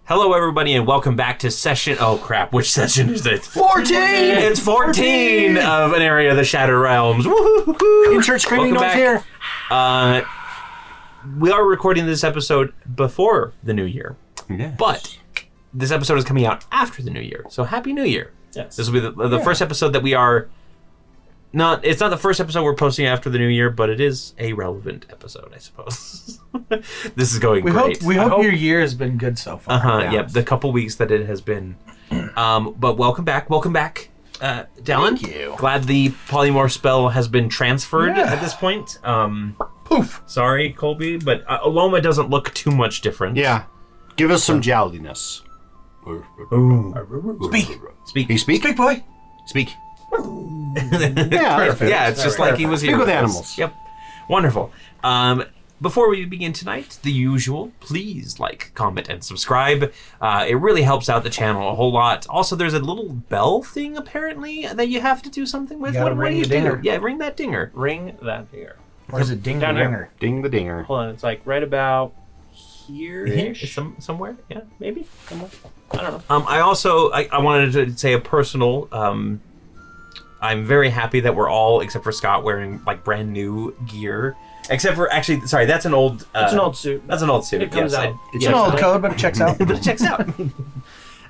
Hello, everybody, and welcome back to session... Oh, crap. Which session is it? 14! It's 14 of Aneria, the Shattered Realms. Woo-hoo-hoo-hoo. Insert screaming noise here. We are recording this episode before the new year. Yes. But this episode is coming out after the new year. So, Happy New Year. Yes. This will be the first episode that we are... It's not the first episode we're posting after the new year, but it is a relevant episode, I suppose. This is going great. We hope your year has been good so far. Yep, the couple weeks that it has been. But welcome back, Dallin. Thank you. Glad the polymorph spell has been transferred at this point. Poof. Sorry, Colby, but Alomah doesn't look too much different. Yeah. Give us some jowliness. Speak. Can you speak? Speak, boy. Speak. Yeah, it's just like he was here. Speak with us. animals. Yep. Wonderful. Before we begin tonight, the usual, please like, comment, and subscribe. It really helps out the channel a whole lot. Also, there's a little bell thing, apparently, that you have to do something with. You gotta ring the dinger. Yeah, ring that dinger. Ring that dinger. Or is it ding Down the here. dinger? Ding the dinger. Hold on, it's like right about here-ish. Somewhere? Yeah, maybe. Somewhere. I don't know. I wanted to say a personal... I'm very happy that we're all, except for Scott, wearing like brand new gear. Except for, actually, sorry, that's an old... It's an old suit. That's an old suit. It comes out. It's an old code, but it checks out. But it checks out.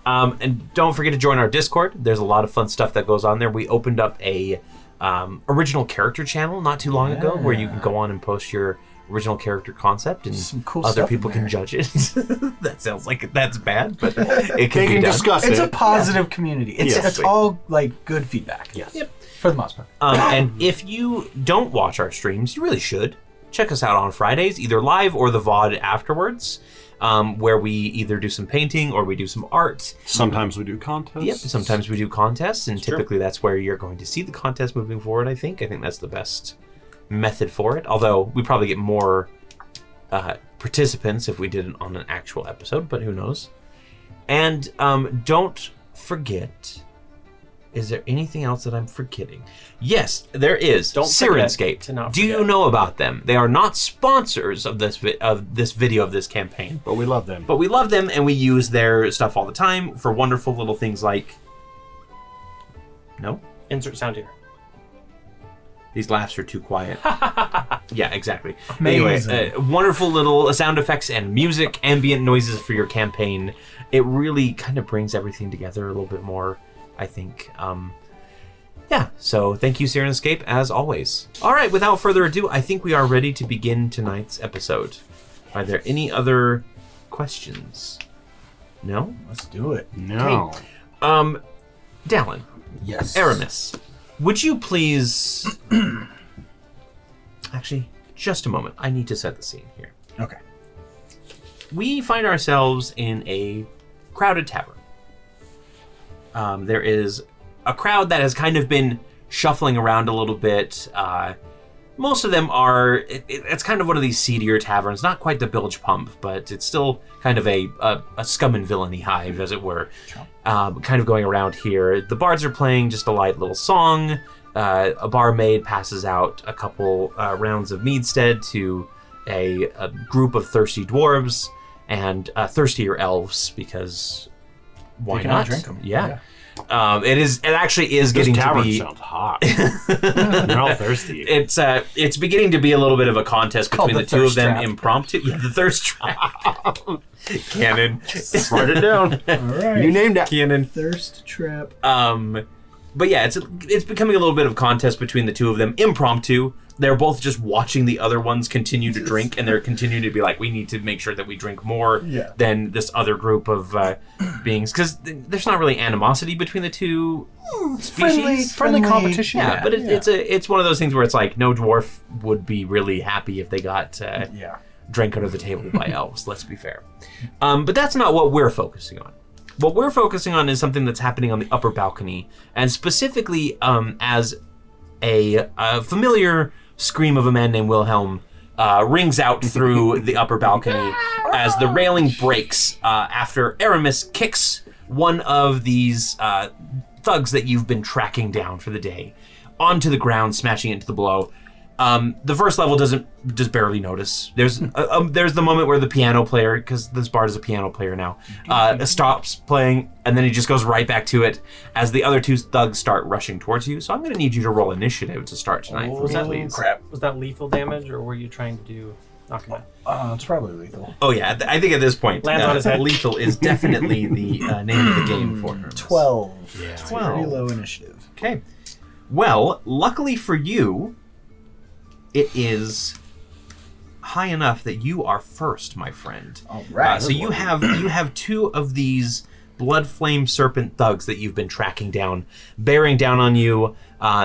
And don't forget to join our Discord. There's a lot of fun stuff that goes on there. We opened up a original character channel not too long ago, where you can go on and post your original character concept, and Some cool other stuff people in can there. judge it. That sounds like that's bad, but it can They be can done. discuss It's it. a positive community. It's Yes. all like good feedback. Yes. Yep. For the most part. And if you don't watch our streams, you really should. Check us out on Fridays, either live or the VOD afterwards, where we either do some painting or we do some art. Sometimes we do contests. Yep, sometimes we do contests, and typically that's where you're going to see the contest moving forward, I think. I think that's the best method for it, although we probably get more participants if we did it on an actual episode, but who knows. And don't forget... Is there anything else that I'm forgetting? Yes, there is. Don't forget Syrinscape. to not Do you forget. know about them? They are not sponsors of this video of this campaign, But we love them. but we love them and we use their stuff all the time for wonderful little things like. No, Insert sound here. these laughs are too quiet. Yeah, exactly. Amazing. Anyway, wonderful little sound effects and music, ambient noises for your campaign. It really kind of brings everything together a little bit more, I think. Yeah, so thank you, Syrinscape, as always. All right, without further ado, I think we are ready to begin tonight's episode. Are there any other questions? No? Let's do it. No. Dallin, Yes. Aramis, would you please... Actually, just a moment. I need to set the scene here. Okay. We find ourselves in a crowded tavern. There is a crowd that has kind of been shuffling around a little bit. Most of them are, it's kind of one of these seedier taverns, not quite the bilge pump, but it's still kind of a scum and villainy hive, as it were. Kind of going around here. The bards are playing just a light little song. A barmaid passes out a couple rounds of meadstead to a group of thirsty dwarves and thirstier elves, because why You can not? drink 'em. Yeah. It actually is This getting to tavern be. sounds hot. They're all thirsty. It's beginning to be a little bit of a contest called between the the two of thirst them, trap. impromptu. Yeah, the thirst trap. Cannon. Write it down. All right. You named it. Cannon. Thirst trap. But yeah, it's becoming a little bit of a contest between the two of them, impromptu. They're both just watching the other ones continue to drink, and they're continuing to be like, we need to make sure that we drink more than this other group of beings, because there's not really animosity between the two species. Friendly competition. Yeah, but it's one of those things where it's like no dwarf would be really happy if they got drank under the table by elves. Let's be fair. But that's not what we're focusing on. What we're focusing on is something that's happening on the upper balcony, and specifically as a familiar scream of a man named Wilhelm rings out through the upper balcony as the railing breaks after Aramis kicks one of these thugs that you've been tracking down for the day onto the ground, smashing it into the below. The first level doesn't just barely notice. There's the moment where the piano player, because this bard is a piano player now, stops playing, and then he just goes right back to it as the other two thugs start rushing towards you. So I'm going to need you to roll initiative to start tonight for me, please. Crap. Was that lethal damage, or were you trying to do knock him out? It's probably lethal. Oh yeah, I think at this point, Lands on his head. lethal is definitely the name of the game for him. 12. Yeah. 12. Pretty low initiative. Okay. Well, luckily for you, it is high enough that you are first, my friend. All right. So you have two of these blood flame serpent thugs that you've been tracking down, bearing down on you.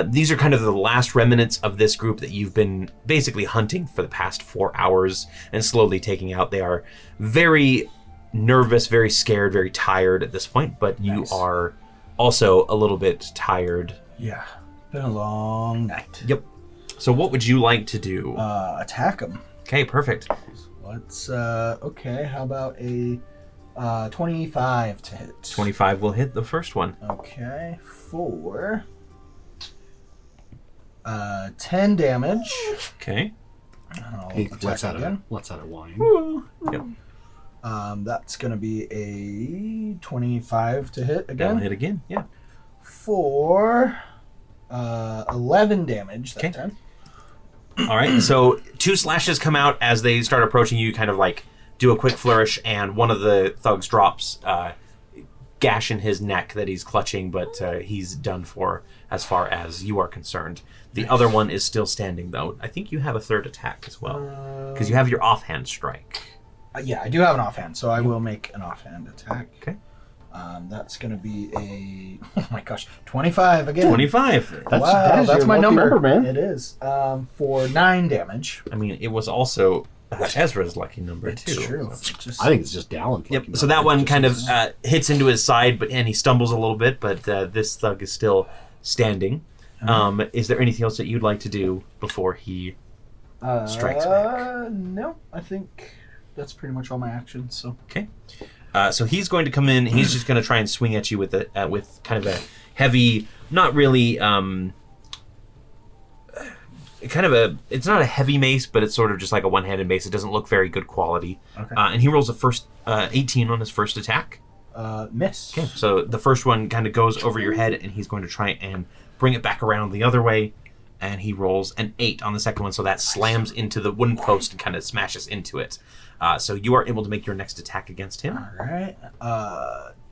These are kind of the last remnants of this group that you've been basically hunting for the past 4 hours and slowly taking out. They are very nervous, very scared, very tired at this point, but you are also a little bit tired. Yeah. Been a long night. Yep. So what would you like to do? Attack them. Okay, perfect. Let's, okay, how about a 25 to hit? 25 will hit the first one. Okay, for 10 damage. Okay. I'll Hey, attack let's add again. a wine. Yep. That's going to be a 25 to hit That'll again. hit again. Yeah. For 11 damage that Okay. time. All right. So 2 slashes come out as they start approaching you. Kind of like do a quick flourish, and one of the thugs drops gash in his neck that he's clutching, but he's done for as far as you are concerned. The other one is still standing, though. I think you have a third attack as well, because you have your offhand strike. Yeah, I do have an offhand, so I will make an offhand attack. Okay. That's going to be a, oh my gosh, 25 again. 25. Wow, that is that's your my lucky number. man. It is. For 9 damage. I mean, it was also Ezra's lucky number, It's too. true. So- Just, I think it's just Dallin. Yep. So that one kind of hits into his side, and he stumbles a little bit, but this thug is still standing. Is there anything else that you'd like to do before he strikes back? No, I think that's pretty much all my actions. So Okay. So he's going to come in. He's just going to try and swing at you with with kind of a heavy, not really, it's not a heavy mace, but it's sort of just like a one-handed mace. It doesn't look very good quality. Okay. And he rolls a first 18 on his first attack. miss. Okay. So the first one kind of goes over your head, and he's going to try and bring it back around the other way. And he rolls an 8 on the second one, so that slams into the wooden post and kind of smashes into it. So you are able to make your next attack against him. All right.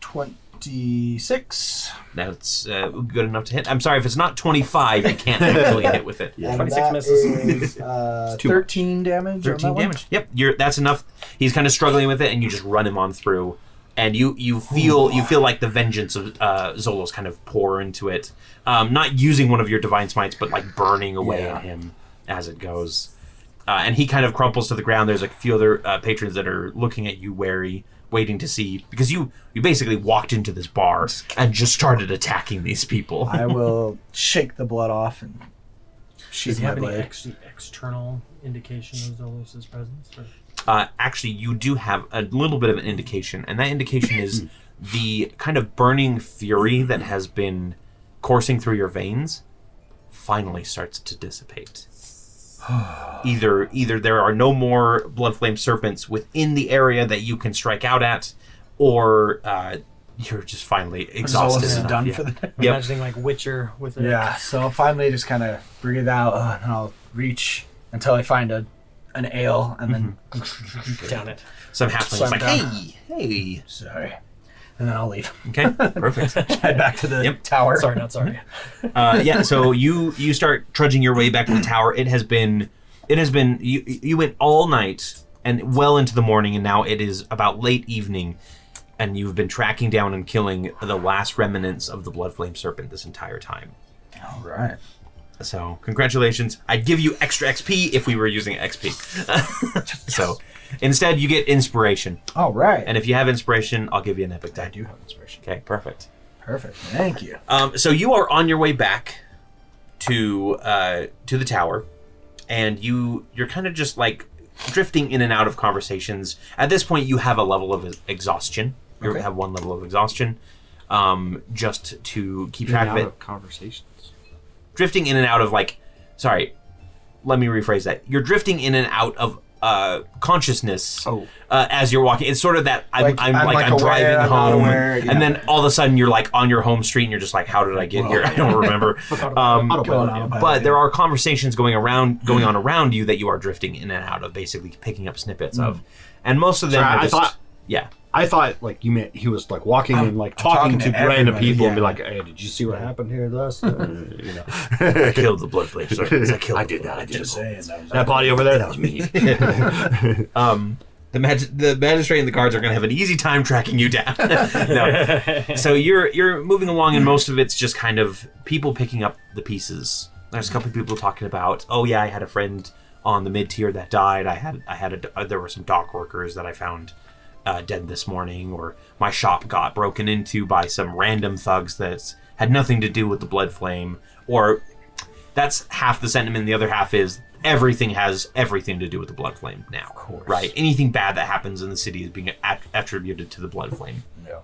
26. That's good enough to hit. I'm sorry, if it's not 25, you can't actually hit with it. And 26 that misses. is 13 damage. on 13 that one. damage. Yep, that's enough. He's kind of struggling with it, and you just run him on through. And you feel like the vengeance of Zolo's kind of pour into it. Not using one of your divine smites, but like burning away at him as it goes. And he kind of crumples to the ground. There's a few other patrons that are looking at you wary, waiting to see, because you basically walked into this bar and just started attacking these people. I will shake the blood off and Does sheath he my have any blade. external indication of Zolos' presence? Or? Actually, you do have a little bit of an indication, and that indication is the kind of burning fury that has been coursing through your veins finally starts to dissipate. Either there are no more blood flame serpents within the area that you can strike out at, or you're just finally exhausted. Zola's enough. done Yeah. for the day. I'm imagining like Witcher with a Yeah, so I'll finally just kind of breathe out and I'll reach until I find an ale and then down it. Some halflings Slam like, down. hey. sorry. And then I'll leave. Okay, perfect. Head back to the Yep. tower. Sorry, not sorry. Yeah, so you start trudging your way back to the tower. It has been you went all night and well into the morning, and now it is about late evening, and you've been tracking down and killing the last remnants of the blood flame serpent this entire time. All right. So congratulations. I'd give you extra XP if we were using XP. So instead you get inspiration, All right. and if you have inspiration, I'll give you an epic I die. do have inspiration. Okay, perfect. Perfect. Thank you. So you are on your way back to the tower, and you're kind of just like drifting in and out of conversations. At this point, you have a level of exhaustion. You Okay. have one level of exhaustion, just to keep track of it. Conversations. Drifting in and out of let me rephrase that. You're drifting in and out of consciousness as you're walking. It's sort of that I'm aware, driving I'm not home, aware, yeah. and then all of a sudden you're like on your home street, and you're just like, how did I get here? I don't remember. But there are conversations going on around you that you are drifting in and out of, basically picking up snippets of, and most of them are just I thought like you meant he was like walking and like talking to random people and be like, "Hey, did you see what happened here last?" I killed the blood flame. Sorry, I did that. Just saying. That body over there, that was me. The magistrate and the guards are going to have an easy time tracking you down. No. So you're moving along, and most of it's just kind of people picking up the pieces. There's a couple of people talking about, oh yeah, I had a friend on the mid tier that died. There were some dock workers that I found dead this morning, or my shop got broken into by some random thugs that had nothing to do with the blood flame. Or that's half the sentiment. The other half is everything has everything to do with the blood flame now. Of course. Right? Anything bad that happens in the city is being attributed to the blood flame. Yeah.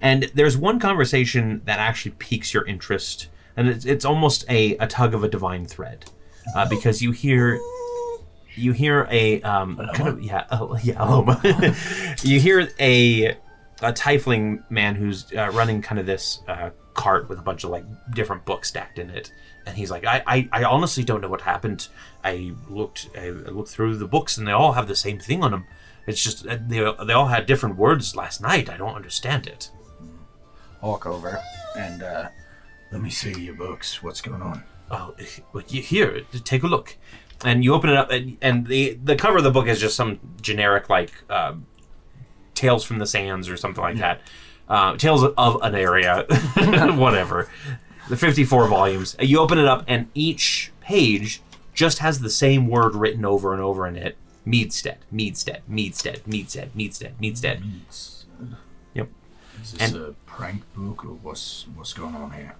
And there's one conversation that actually piques your interest, and it's almost a tug of a divine thread, because you hear a Alomah. You hear a tiefling man who's running kind of this cart with a bunch of like different books stacked in it, and he's like, I honestly don't know what happened. I looked through the books and they all have the same thing on them. It's just they all had different words last night. I don't understand it. I'll walk over and let me see your books. What's going on? Oh, here, take a look. And you open it up, and the cover of the book is just some generic, like, Tales from the Sands or something like that. Tales of Aneria, whatever. The 54 volumes. You open it up, and each page just has the same word written over and over in it. Meadstead. Yep. Is this a prank book, or what's going on here?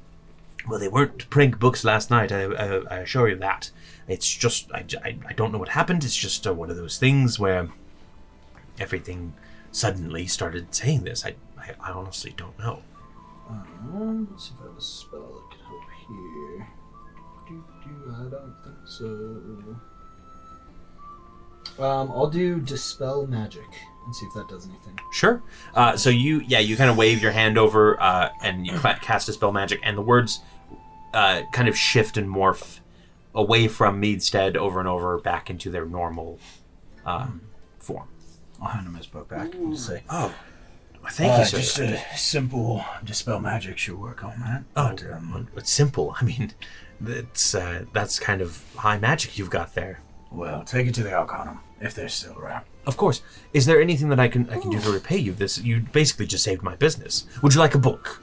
Well, they weren't prank books last night, I assure you that. It's just, I don't know what happened. It's just one of those things where everything suddenly started saying this. I honestly don't know. Let's see if I have a spell that could help here. I don't think so. I'll do Dispel Magic and see if that does anything. Sure. So you kind of wave your hand over and you cast Dispel Magic, and the words kind of shift and morph away from Meadstead over and over back into their normal form. I'll hand him his book back and just say, "Oh, thank you, sir." Just a simple Dispel Magic should work on that. Oh, it's simple. I mean, that's kind of high magic you've got there. Well, take it to the Arcanum if they're still around. Of course. Is there anything that I can do to repay you? You basically just saved my business. Would you like a book?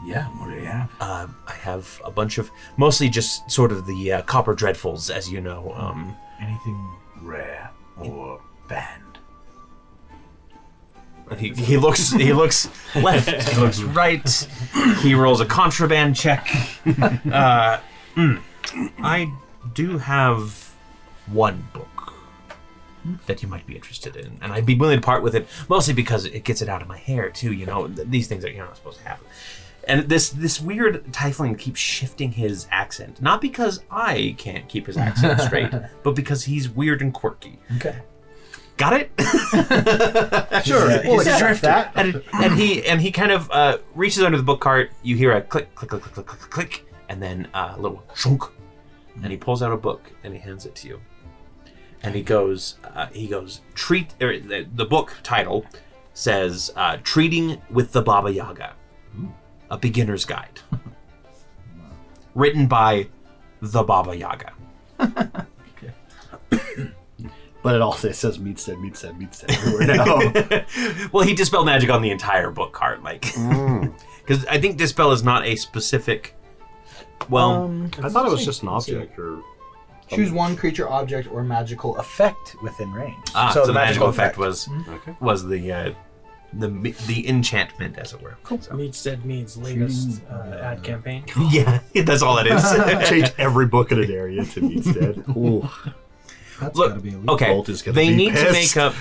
Yeah, what do you have? I have a bunch of, mostly just sort of the Copper Dreadfuls, as you know. Anything rare or banned? He looks left. He looks right. He rolls a contraband check. I do have one book that you might be interested in, and I'd be willing to part with it, mostly because it gets it out of my hair too. You know, these things that you're not supposed to have. And this weird tiefling keeps shifting his accent, not because I can't keep his accent straight, but because he's weird and quirky. Okay. Got it? Sure. Well, extract that. And he kind of reaches under the book cart. You hear a click, click, click, click, click, click, click, and then a little shunk, and he pulls out a book and he hands it to you. And he goes, the book title says, Treating with the Baba Yaga, a beginner's guide. Written by the Baba Yaga. But it also says Meadstead everywhere now. Well, he dispelled magic on the entire book cart, like, because I think dispel is not a specific. Well, I thought it was just an object or. Choose one creature, object, or magical effect within range. So the magical effect was the enchantment, as it were. Cool. So. Meadstead means latest ad campaign. Yeah, that's all it is. Change every book in Aneria to Meadstead. Ooh. That's Look, gotta be elite. okay, Bolt is gonna they be need pissed. to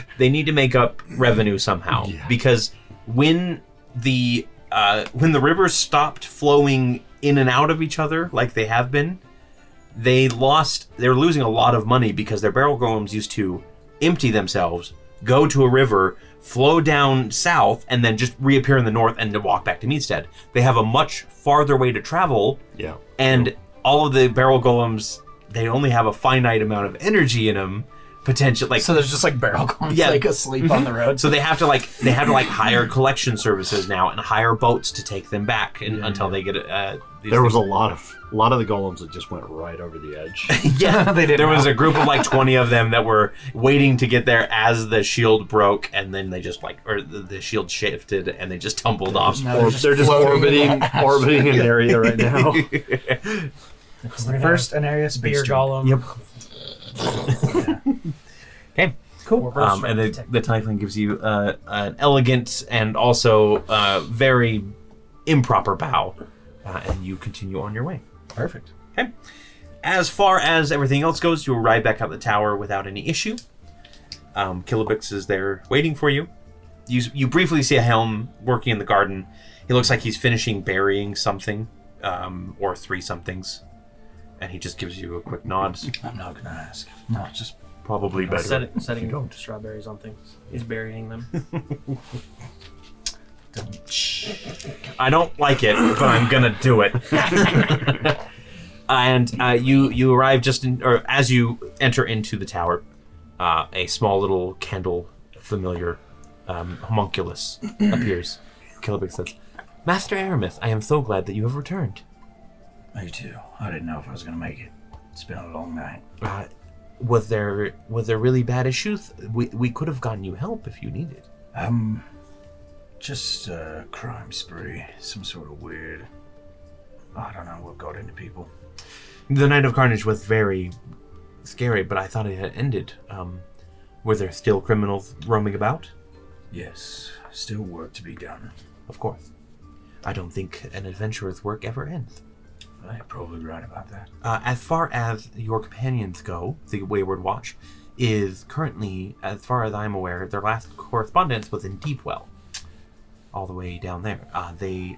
make up revenue somehow, because when the rivers stopped flowing in and out of each other like they have been, they're losing a lot of money because their barrel golems used to empty themselves, go to a river, flow down south, and then just reappear in the north and then walk back to Meadstead. They have a much farther way to travel, and all of the barrel golems, they only have a finite amount of energy in them, potential. Like, so there's just like barrel golems like asleep on the road. So they have to hire collection services now and hire boats to take them back until they get there was a lot of the golems that just went right over the edge. They did. There was a group of like 20 of them that were waiting to get there as the shield broke, and then they just the shield shifted and they just tumbled off. They're just orbiting Aneria right now. It's the first Aneria Beer golem. Yep. Okay. Cool. And the tiefling gives you an elegant and also very improper bow, and you continue on your way. Perfect. Okay. As far as everything else goes, you arrive back at the tower without any issue. Kilobix is there waiting for you. You briefly see a helm working in the garden. He looks like he's finishing burying something, or 3 somethings, and he just gives you a quick nod. I'm not gonna ask. No, it's just probably better. Setting strawberries on things. He's burying them. I don't like it, but I'm gonna do it. And you arrive as you enter into the tower. A small little candle, familiar homunculus appears. Kilobix says, "Master Aramis, I am so glad that you have returned." Me too. I didn't know if I was gonna make it. It's been a long night. Was there really bad issues? We could have gotten you help if you needed. Just a crime spree. Some sort of weird. I don't know what got into people. The Night of Carnage was very scary, but I thought it had ended. Were there still criminals roaming about? Yes. Still work to be done. Of course. I don't think an adventurer's work ever ends. You're probably right about that. As far as your companions go, the Wayward Watch is currently, as far as I'm aware, their last correspondence was in Deepwell. All the way down there. They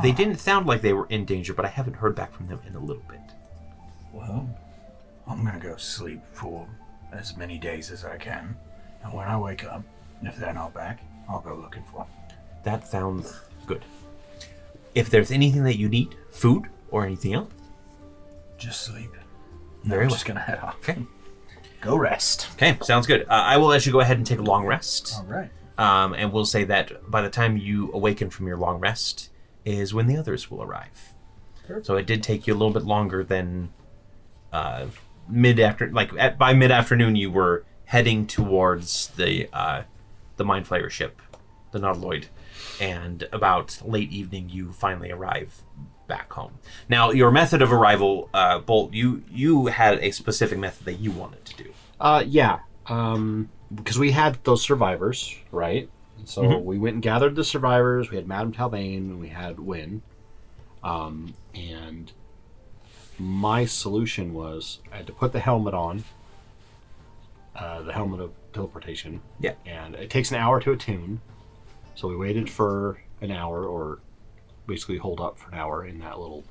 didn't sound like they were in danger, but I haven't heard back from them in a little bit. Well, I'm gonna go sleep for as many days as I can. And when I wake up, if they're not back, I'll go looking for them. That sounds good. If there's anything that you need, food or anything else, just sleep. Very I'm well. Just gonna head off. Okay. Go rest. Okay, sounds good. I will let you go ahead and take a long rest. All right. And we'll say that by the time you awaken from your long rest is when the others will arrive. Perfect. So it did take you a little bit longer than by mid-afternoon you were heading towards the Mind Flayer ship, the Nautiloid, and about late evening you finally arrive back home. Now, your method of arrival, Bolt, you had a specific method that you wanted to do. Because we had those survivors, right? So we went and gathered the survivors. We had Madame Talbane and we had Wynn. And my solution was I had to put the helmet on, the helmet of teleportation. Yeah. And it takes an hour to attune. So we waited for an hour, or basically hold up for an hour in that little,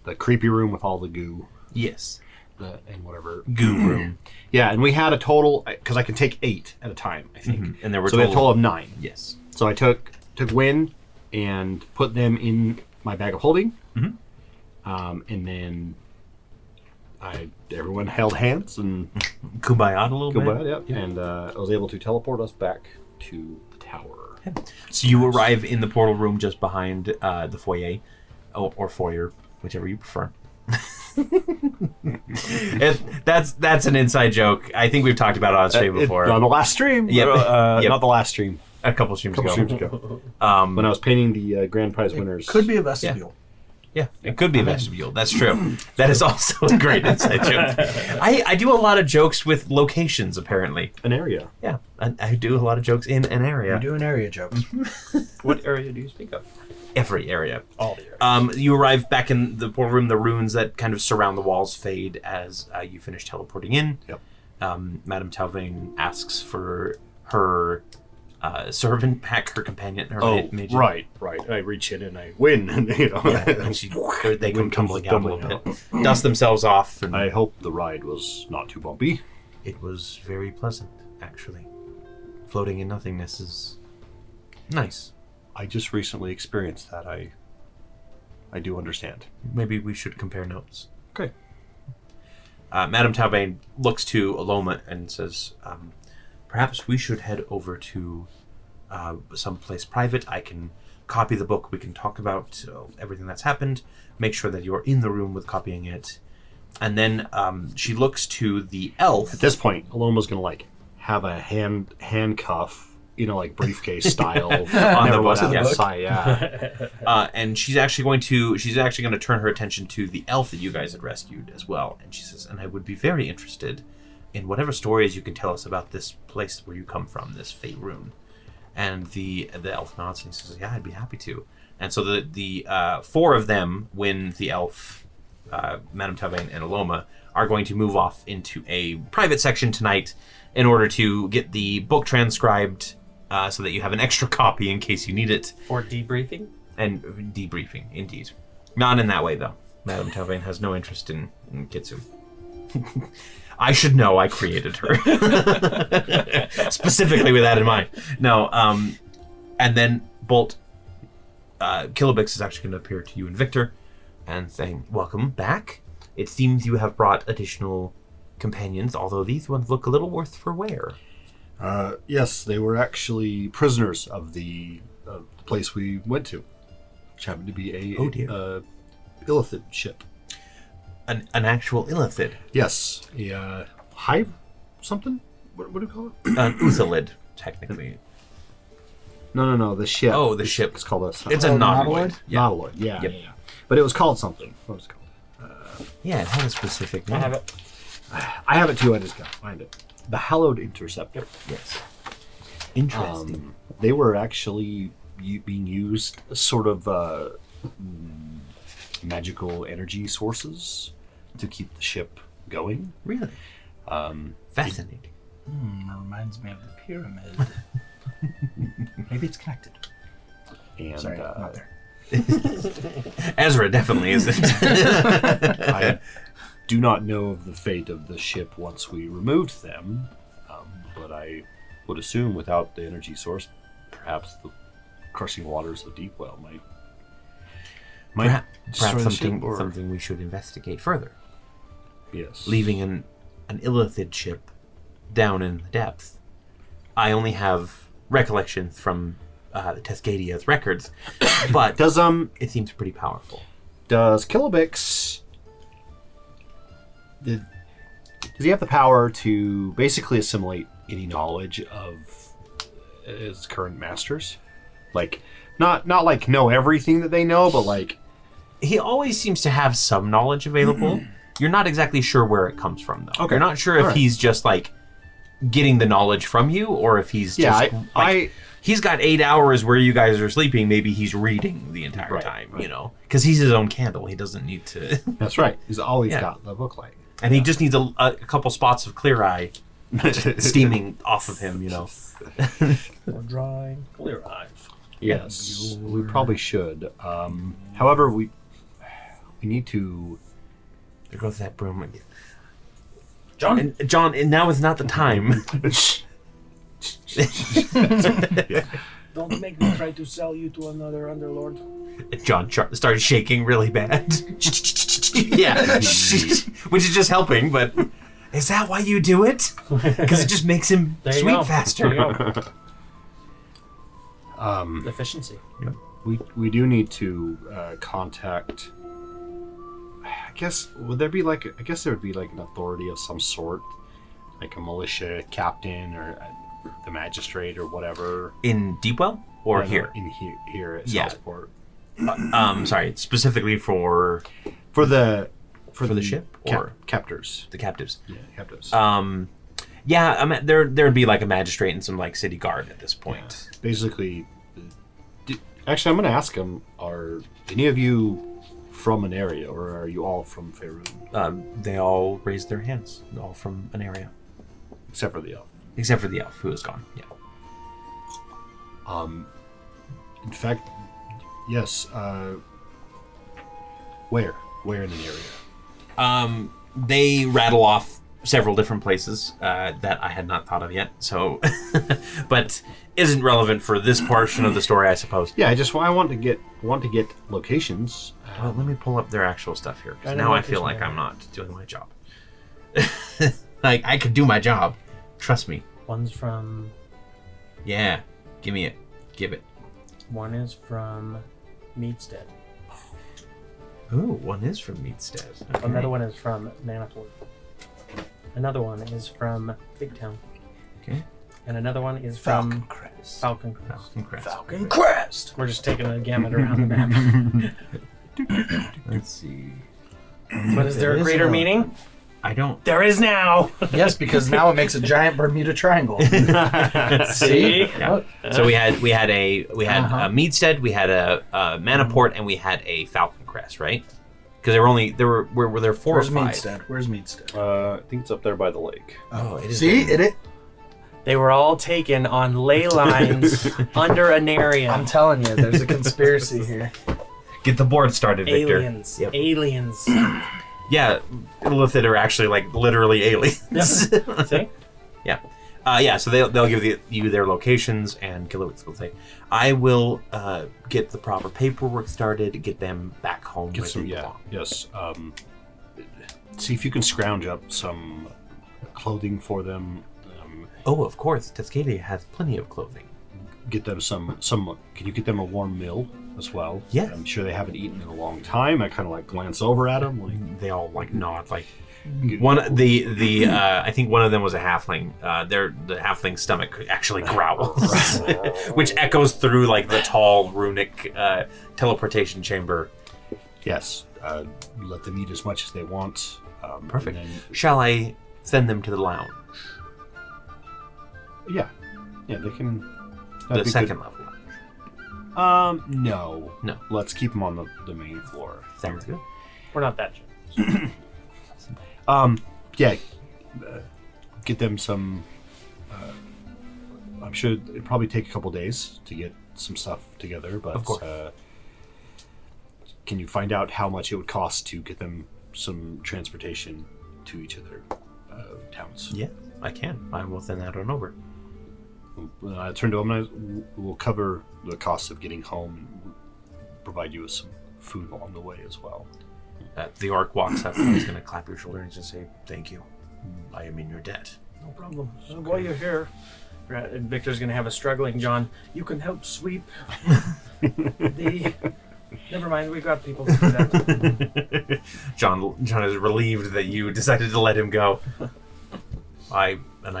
the creepy room with all the goo. Yes. And whatever goo room. Yeah, and we had a total, because I can take 8 at a time, I think. And there were so we had a total of 9. Yes. So I took Wynn and put them in my bag of holding, and then everyone held hands and kumbaya a little bit. Yeah. And I was able to teleport us back to the tower. So you arrive in the portal room just behind the foyer, or foyer, whichever you prefer. That's an inside joke. I think we've talked about it on stream before. On the last stream? Yep. Not the last stream. A couple streams ago. When I was painting the grand prize winners. Could be a vestibule. Yeah, it could be a vestibule. That's true. That is also a great inside joke. I do a lot of jokes with locations, apparently. Aneria. Yeah, I do a lot of jokes in an area. You do an area jokes. What area do you speak of? Every area. All the areas. You arrive back in the portal room. The runes that kind of surround the walls fade as you finish teleporting in. Yep. Madame Talvane asks for her servant pack her companion. Her Oh, mage. right. I reach in and I win, and Yeah, and they come Wind comes tumbling out a little tumbling bit, dust themselves off. And I hope the ride was not too bumpy. it was very pleasant, actually. Floating in nothingness is nice. I just recently experienced that. I do understand. Maybe we should compare notes. Okay. Madame Tavern looks to Alomah and says, perhaps we should head over to someplace private. I can copy the book. We can talk about everything that's happened. Make sure that you're in the room with copying it. And then she looks to the elf. At this point, Alomah's gonna like have a handcuff, like briefcase style On the book, yes. side, yeah. And she's actually going to turn her attention to the elf that you guys had rescued as well. And she says, and I would be very interested in whatever stories you can tell us about this place where you come from, this Faerun. And the elf nods and he says, yeah, I'd be happy to. And so the four of them, when the elf, Madame Tavern and Alomah, are going to move off into a private section tonight in order to get the book transcribed so that you have an extra copy in case you need it. For debriefing? And debriefing, indeed. Not in that way, though. Madame Tavern has no interest in Kitsune. I should know, I created her. Specifically with that in mind. No, and then Bolt, Kilobix is actually going to appear to you and Victor and saying, welcome back. It seems you have brought additional companions, although these ones look a little worse for wear. Yes, they were actually prisoners of the place we went to, which happened to be a Illithid ship. An actual Illithid? Yes, a hive something? What do you call it? An Uthalid, technically. No, the ship. Oh, the ship. It's called a... It's a nautiloid. Nautiloid, yeah. Yep. Yeah. But it was called something. What was it called? Yeah, it had a specific name. I have it. I have it too, I just gotta find it. The Hallowed Interceptor. Yes. Interesting. They were actually being used as sort of magical energy sources to keep the ship going. Really? Fascinating. Reminds me of the pyramid. Maybe it's connected. And Sorry, not there. Ezra definitely isn't. I do not know of the fate of the ship once we removed them, but I would assume without the energy source, perhaps the crushing waters of Deepwell might destroy Perhaps the ship, something we should investigate further. Yes. Leaving an Illithid ship down in the depths. I only have recollections from the Tescadia's records, but Does it seems pretty powerful. Does Kilobix does he have the power to basically assimilate any knowledge of his current masters? Like not like know everything that they know, but like He always seems to have some knowledge available. You're not exactly sure where it comes from, though. Okay. You're not sure if Alright. he's just like getting the knowledge from you, or if he's just he's got 8 hours where you guys are sleeping. Maybe he's reading the entire Right, time, right. because he's his own candle. He doesn't need to, That's right. He's always Yeah. got the book light. and he just needs a couple spots of clear eye steaming off of him. Or drawing clear eyes. Yes, we probably should. However, we need to. There goes that broom again. John? John, and now is not the time. Don't make me try to sell you to another underlord. John started shaking really bad. Yeah, which is just helping. But is that why you do it? Because it just makes him There you sweep go. faster. There you go. Efficiency. We do need to contact. I guess would there be like I guess there would be like an authority of some sort, like a militia captain or the magistrate or whatever. In Deepwell or No, here? in here at Yeah. Southport Sorry, specifically for for the ship or captors. the captives. Yeah, captives. Yeah, I mean, there'd be like a magistrate and some like city guard at this point. Basically, actually, I'm going to ask him: are any of you from Aneria, or are you all from Faerun? They all raised their hands, all from an area, Except for the elf. except for the elf who is gone. Yeah. In fact, yes. Where in the area? They rattle off several different places that I had not thought of yet. So, but isn't relevant for this portion of the story, I suppose. Yeah, I want to get locations. Well, let me pull up their actual stuff here, because now I feel like I'm not doing my job. Like, I could do my job. Trust me. One's from... Yeah. Give me it. Give it. One is from Meadstead. Ooh, one is from Meadstead. Okay. Another one is from Manipur. Another one is from Big Town. Okay. And another one is from Falcon Crest. Falcon Crest. Falcon Crest. Falcon Crest! We're just taking a gamut around the map. Let's see. But is there a There is greater one. meaning? I don't... There is now! Yes, because now it makes a giant Bermuda Triangle. See? Yeah. Look. So we had a Meadstead, we had a Maniport, and we had a Falcon Crest, right? Because were there 4 Where's or 5? Meadstead? Where's Meadstead? I think it's up there by the lake. Oh, it is See? there. They were all taken on ley lines under Aneria. I'm telling you, there's a conspiracy here. Get the board started, Victor. Aliens. Yep. Aliens. Yeah, Lithid are actually like literally aliens. See? Yeah. So they'll give you their locations, and Kilowitz will say, "I will get the proper paperwork started, get them back home Get where some, they yeah, belong." yes. See if you can scrounge up some clothing for them. Oh, of course, Tuscadia has plenty of clothing. Get them some. Can you get them a warm meal as well? Yeah. I'm sure they haven't eaten in a long time. I kind of like glance over at them. Like, They all like nod, like one. I think one of them was a halfling. The halfling's stomach actually growls, which echoes through like the tall runic teleportation chamber. yes. Let them eat as much as they want. Perfect. and then- Shall I send them to the lounge, yeah. They can. the that'd be second good. level? No. No. Let's keep them on the main floor. Sounds good. We're not that generous. Yeah. Get them some. I'm sure it'd probably take a couple days to get some stuff together, but Of course. Can you find out how much it would cost to get them some transportation to each of their towns? Yeah, I can. I will send that on over. I turn to him and we'll cover the cost of getting home and provide you with some food along the way as well. The orc walks up and he's going to clap your shoulder and just say, "Thank you. I am in your debt." No problem. While you're here, And Victor's going to have a struggling John. you can help sweep the. Never mind, we got people to do that. John is relieved that you decided to let him go. I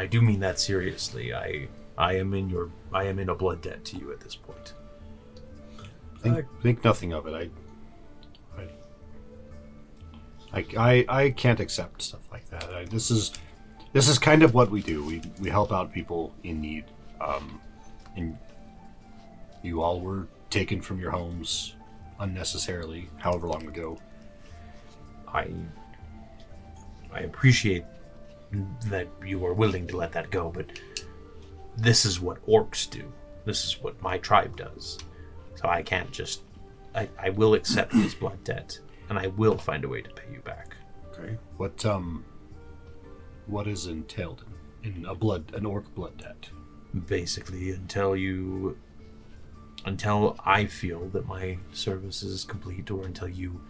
do mean that seriously. I am in a blood debt to you at this point. Think nothing of it. I can't accept stuff like that. This is kind of what we do. We help out people in need. And you all were taken from your homes unnecessarily, however long ago. I appreciate that you are willing to let that go, but this is what orcs do. This is what my tribe does. So I can't just... I will accept this blood debt, and I will find a way to pay you back. Okay. What is entailed in an orc blood debt? Basically, until I feel that my service is complete, or until you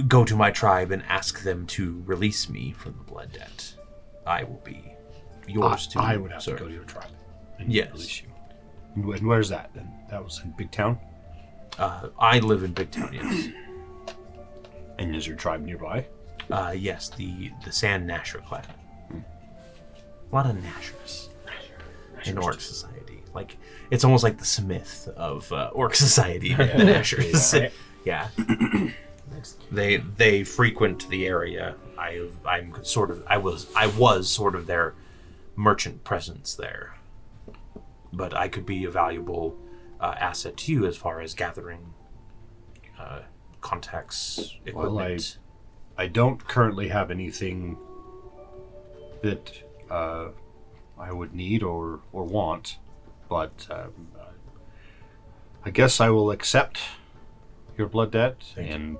go to my tribe and ask them to release me from the blood debt, I will be yours to I would have serve. to go to your tribe and Yes. release you. And where's that? And that was in Big Town? I live in Big Town, yes. And is your tribe nearby? Yes, the Sand Nasher clan. A lot of Nashers in Orc society. Like, it's almost like the Smith of Orc society, the Nashers. Yeah. They frequent the area. I was sort of their merchant presence there. But I could be a valuable asset to you as far as gathering contacts, equipment. I don't currently have anything that I would need or want, but I guess I will accept your blood debt, and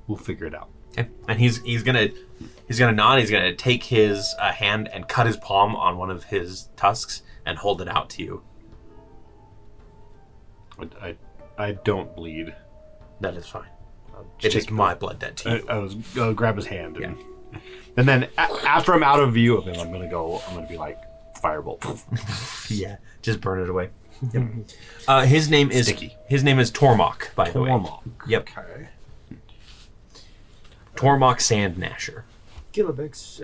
we'll figure it out. Okay. And he's gonna nod. He's gonna take his hand and cut his palm on one of his tusks and hold it out to you. I don't bleed. That is fine. It is my blood debt to you. I was gonna grab his hand, and then after I'm out of view of him, I'm gonna be like firebolt. Yeah, just burn it away. Yep. His name is Tormok, by the way. Tormok. Yep. Okay. Tormok Sand Gnasher. Kilobix,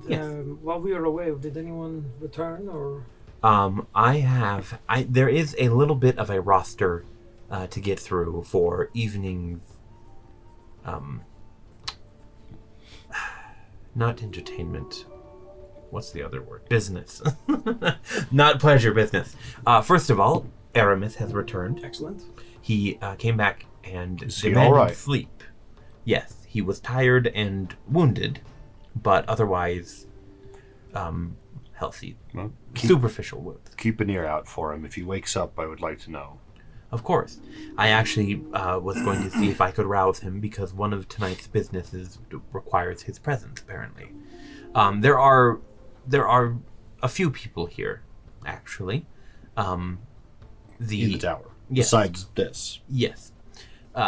Yes. while we were away, did anyone return or? There is a little bit of a roster to get through for evening, not entertainment. What's the other word? Business. Not pleasure, business. First of all, Aramis has returned. Excellent. He came back and Is he demanded all right? sleep. Yes, he was tired and wounded, but otherwise healthy. Well, Superficial wounds. keep an ear out for him. If he wakes up, I would like to know. Of course. I actually was going to see if I could rouse him because one of tonight's businesses requires his presence, apparently. There are a few people here, actually. In the tower. Yes. Besides this. Yes.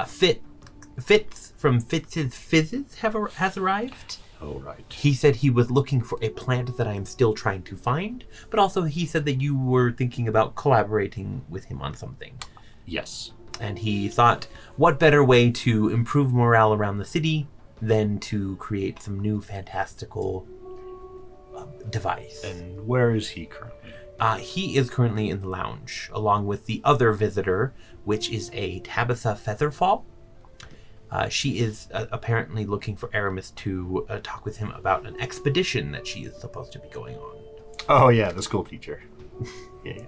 Fitz from Fitz's Fizzes has arrived. Oh, right. He said he was looking for a plant that I am still trying to find, but also he said that you were thinking about collaborating with him on something. Yes. And he thought, what better way to improve morale around the city than to create some new fantastical device. And where is he currently? He is currently in the lounge, along with the other visitor, which is a Tabitha Featherfall. She is apparently looking for Aramis to talk with him about an expedition that she is supposed to be going on. Oh, yeah, the school teacher. Yeah.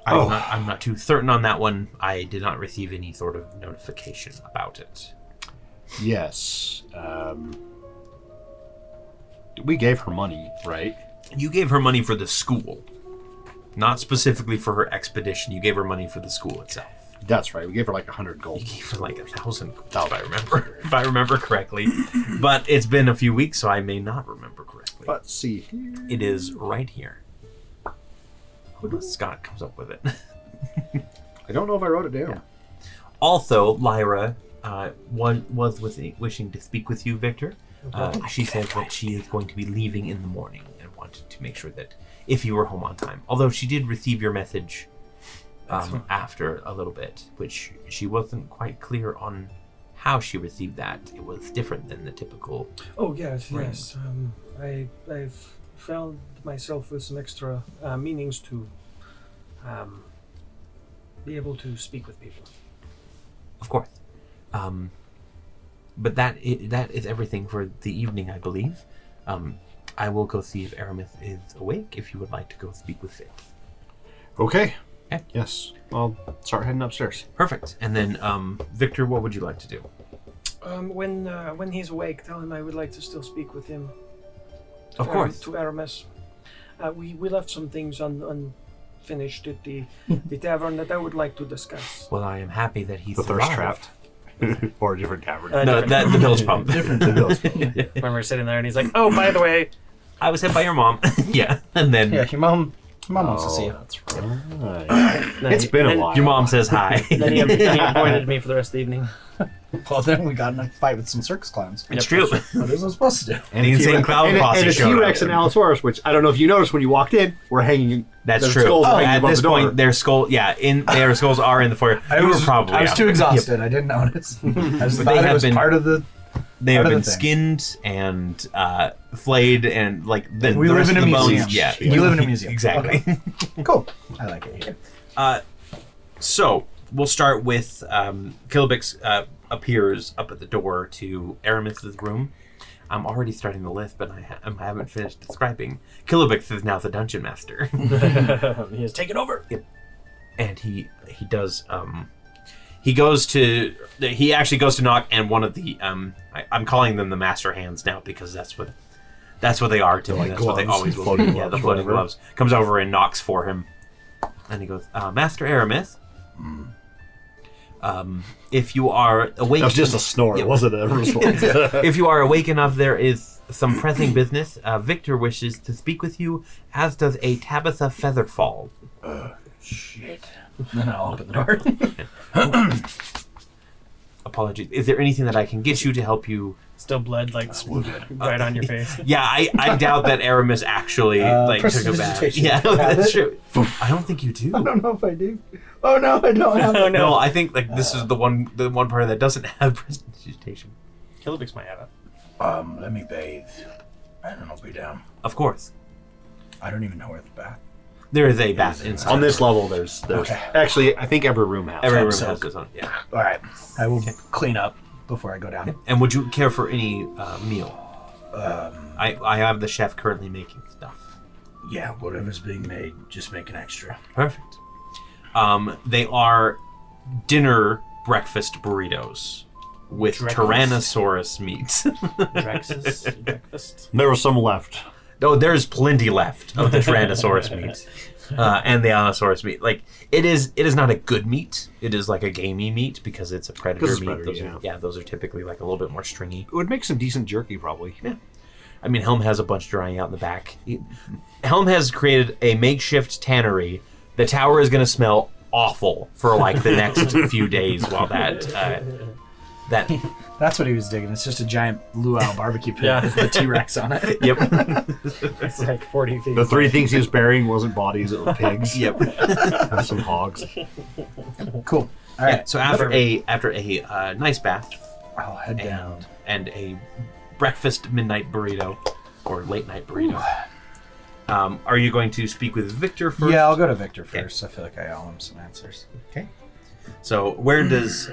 I'm not too certain on that one. I did not receive any sort of notification about it. Yes. We gave her money, right? You gave her money for the school, not specifically for her expedition. You gave her money for the school itself. That's right. We gave her like 100 gold. You gave her like 1,000 gold, if I remember correctly. But it's been a few weeks, so I may not remember correctly. Let's see here. It is right here. Unless Scott comes up with it. I don't know if I wrote it down. Yeah. Also, Lyra was wishing to speak with you, Victor. She said that she is going to be leaving in the morning and wanted to make sure that if you were home on time. Although she did receive your message after a little bit, which she wasn't quite clear on how she received that. It was different than the typical. Oh yes, Right. yes. I've found myself with some extra meanings to be able to speak with people. Of course. But that is everything for the evening, I believe. I will go see if Aramis is awake, if you would like to go speak with Fitz. Okay. Okay. Yes. I'll start heading upstairs. Perfect. And then, Victor, what would you like to do? When he's awake, tell him I would like to still speak with him. Of course. To Aramis. We left some things unfinished at the tavern that I would like to discuss. Well, I am happy that he's The thirst survived. trap. Or a different tavern. No, the bilge pump. When we're sitting there and he's like, oh, by the way, I was hit by your mom. Yeah. And then Yeah, your mom wants to see you. That's right. It's been a while. your mom says hi. then he avoided me for the rest of the evening. Well, then we got in a fight with some circus clowns. It's true. What is I supposed to do? And the insane clown posse and a showed T-Rex up. and Allosaurus, which I don't know if you noticed when you walked in, were hanging. That's their true. skulls are hanging At above this the door. point, their skulls are in the foyer. I You was were probably I was out. too exhausted. I didn't notice. I just But thought they it have was been- part of the. They have Part of been the thing. skinned and flayed and like the, We the live rest in of a the bones. museum. Yeah, We live in a museum. Exactly. Okay. Cool. I like it here. So we'll start with Kilobix appears up at the door to Aramis's room. I'm already starting the list, but I haven't finished describing. Kilobix is now the dungeon master. He has taken over. And he does He actually goes to knock, and one of the I'm calling them the master hands now because that's what they are to me. That's what they always will be. Yeah, the floating gloves. Comes over and knocks for him, and he goes, Master Aramis. If you are awake, that was just a snore. It wasn't a response. If you are awake enough, there is some pressing business. Victor wishes to speak with you, as does a Tabitha Featherfall. Shit. Then I'll open the door. Apologies. Is there anything that I can get you to help you? Still blood, like, right on your face. Yeah, I doubt that Aramis actually took a bath. prestidigitation. Yeah, Have that's it? true. I don't think you do. I don't know if I do. Oh no, I don't have it. No, I think this is the one part that doesn't have prestidigitation. Kilobix might have it. Let me bathe. I don't know if we're down. Of course. I don't even know where the bath. There is a bath inside. On this level, there's Okay. actually, I think every room has. Every room so- has this on. Yeah. All right. I will clean up before I go down. And would you care for any meal? I have the chef currently making stuff. Yeah, whatever's being made, just make an extra. Perfect. They are dinner breakfast burritos with Tyrannosaurus meat. Breakfast. There was some left. Oh, there's plenty left of the Tyrannosaurus meat and the Allosaurus meat. Like it is not a good meat. It is like a gamey meat because it's a predator Because it's meat. predator, Those are typically like a little bit more stringy. It would make some decent jerky, probably. Yeah. I mean, Helm has a bunch drying out in the back. Helm has created a makeshift tannery. The tower is going to smell awful for like the next few days while that. That's what he was digging. It's just a giant luau barbecue pit Yeah. with the T-Rex on it. Yep. It's like 40 feet. The three things he was burying wasn't bodies, it was pigs. Yep. And some hogs. Cool. All Yeah, right. so after a nice bath I'll head down. and a breakfast midnight burrito or late night burrito, are you going to speak with Victor first? Yeah, I'll go to Victor first. I feel like I owe him some answers. Okay. So where does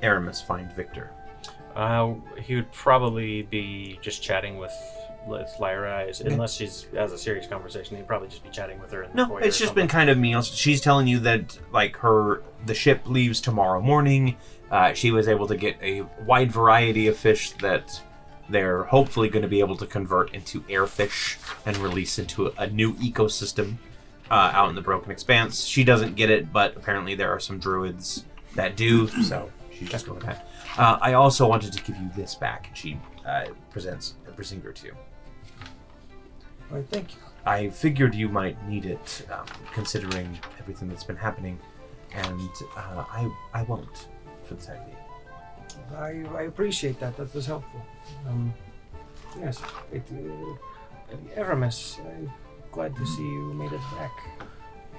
Aramis find Victor? He would probably be just chatting with Lyra, unless she has a serious conversation. He'd probably just be chatting with her in the No, foyer it's or just something. been kind of meals. She's telling you that like the ship leaves tomorrow morning. She was able to get a wide variety of fish that they're hopefully going to be able to convert into airfish and release into a new ecosystem out in the Broken Expanse. She doesn't get it, but apparently there are some druids that do, so she's just going with that. I also wanted to give you this back. She presents a brazinger to you. Why, thank you. I figured you might need it, considering everything that's been happening, and I won't for the time being. I appreciate that. That was helpful. Yes. Aramis, I'm glad to see you made it back.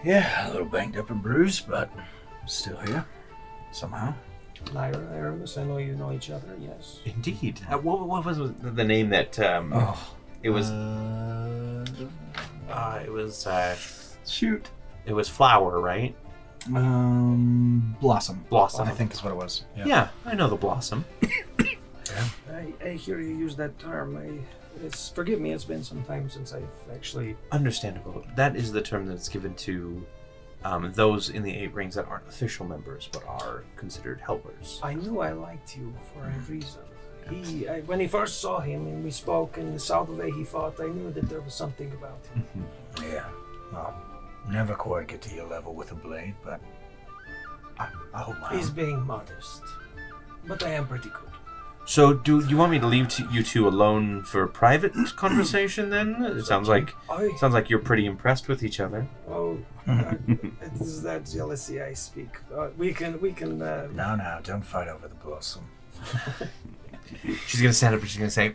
Yeah, a little banged up and bruised, but still here. Somehow. Lyra, Aramis, I know you know each other, yes. Indeed. What was the name that? It was. It was. Shoot. It was Flower, right? Blossom. Blossom. I think is what it was. Yeah, I know the Blossom. I hear you use that term. Forgive me, it's been some time since I've actually... Understandable. That is the term that's given to those in the Eight Rings that aren't official members but are considered helpers. I knew I liked you for a reason. When he first saw him and we spoke and the south way he fought, I knew that there was something about him. Yeah. Well, never quite get to your level with a blade, but I hope my He's being modest, but I am pretty good. So, do you want me to leave you two alone for private conversation? Then it sounds like you're pretty impressed with each other. It is that jealousy I speak. We can. No, don't fight over the blossom. She's gonna stand up and she's gonna say,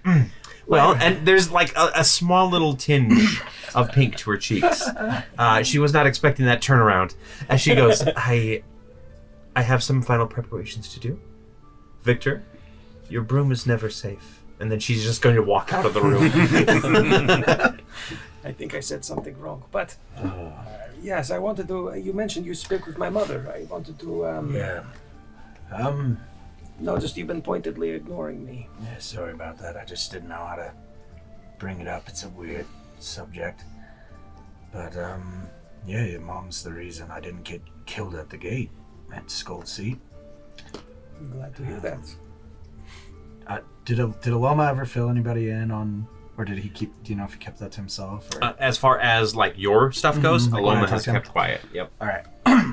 "Well," and there's like a small little tinge of pink to her cheeks. She was not expecting that turnaround, as she goes, "I have some final preparations to do. Victor, your broom is never safe." And then she's just going to walk out of the room. I think I said something wrong, but yes, I wanted to. You mentioned you spoke with my mother. I wanted to. Yeah. Noticed you've been pointedly ignoring me. Yeah, sorry about that. I just didn't know how to bring it up. It's a weird subject. But, yeah, your mom's the reason I didn't get killed at the gate at Skull Seat. I'm glad to hear that. Did Alomah ever fill anybody in on, or did he keep? Do you know if he kept that to himself? Or? As far as like your stuff goes, like when I Alomah has talked to him. kept quiet. Yep. All right.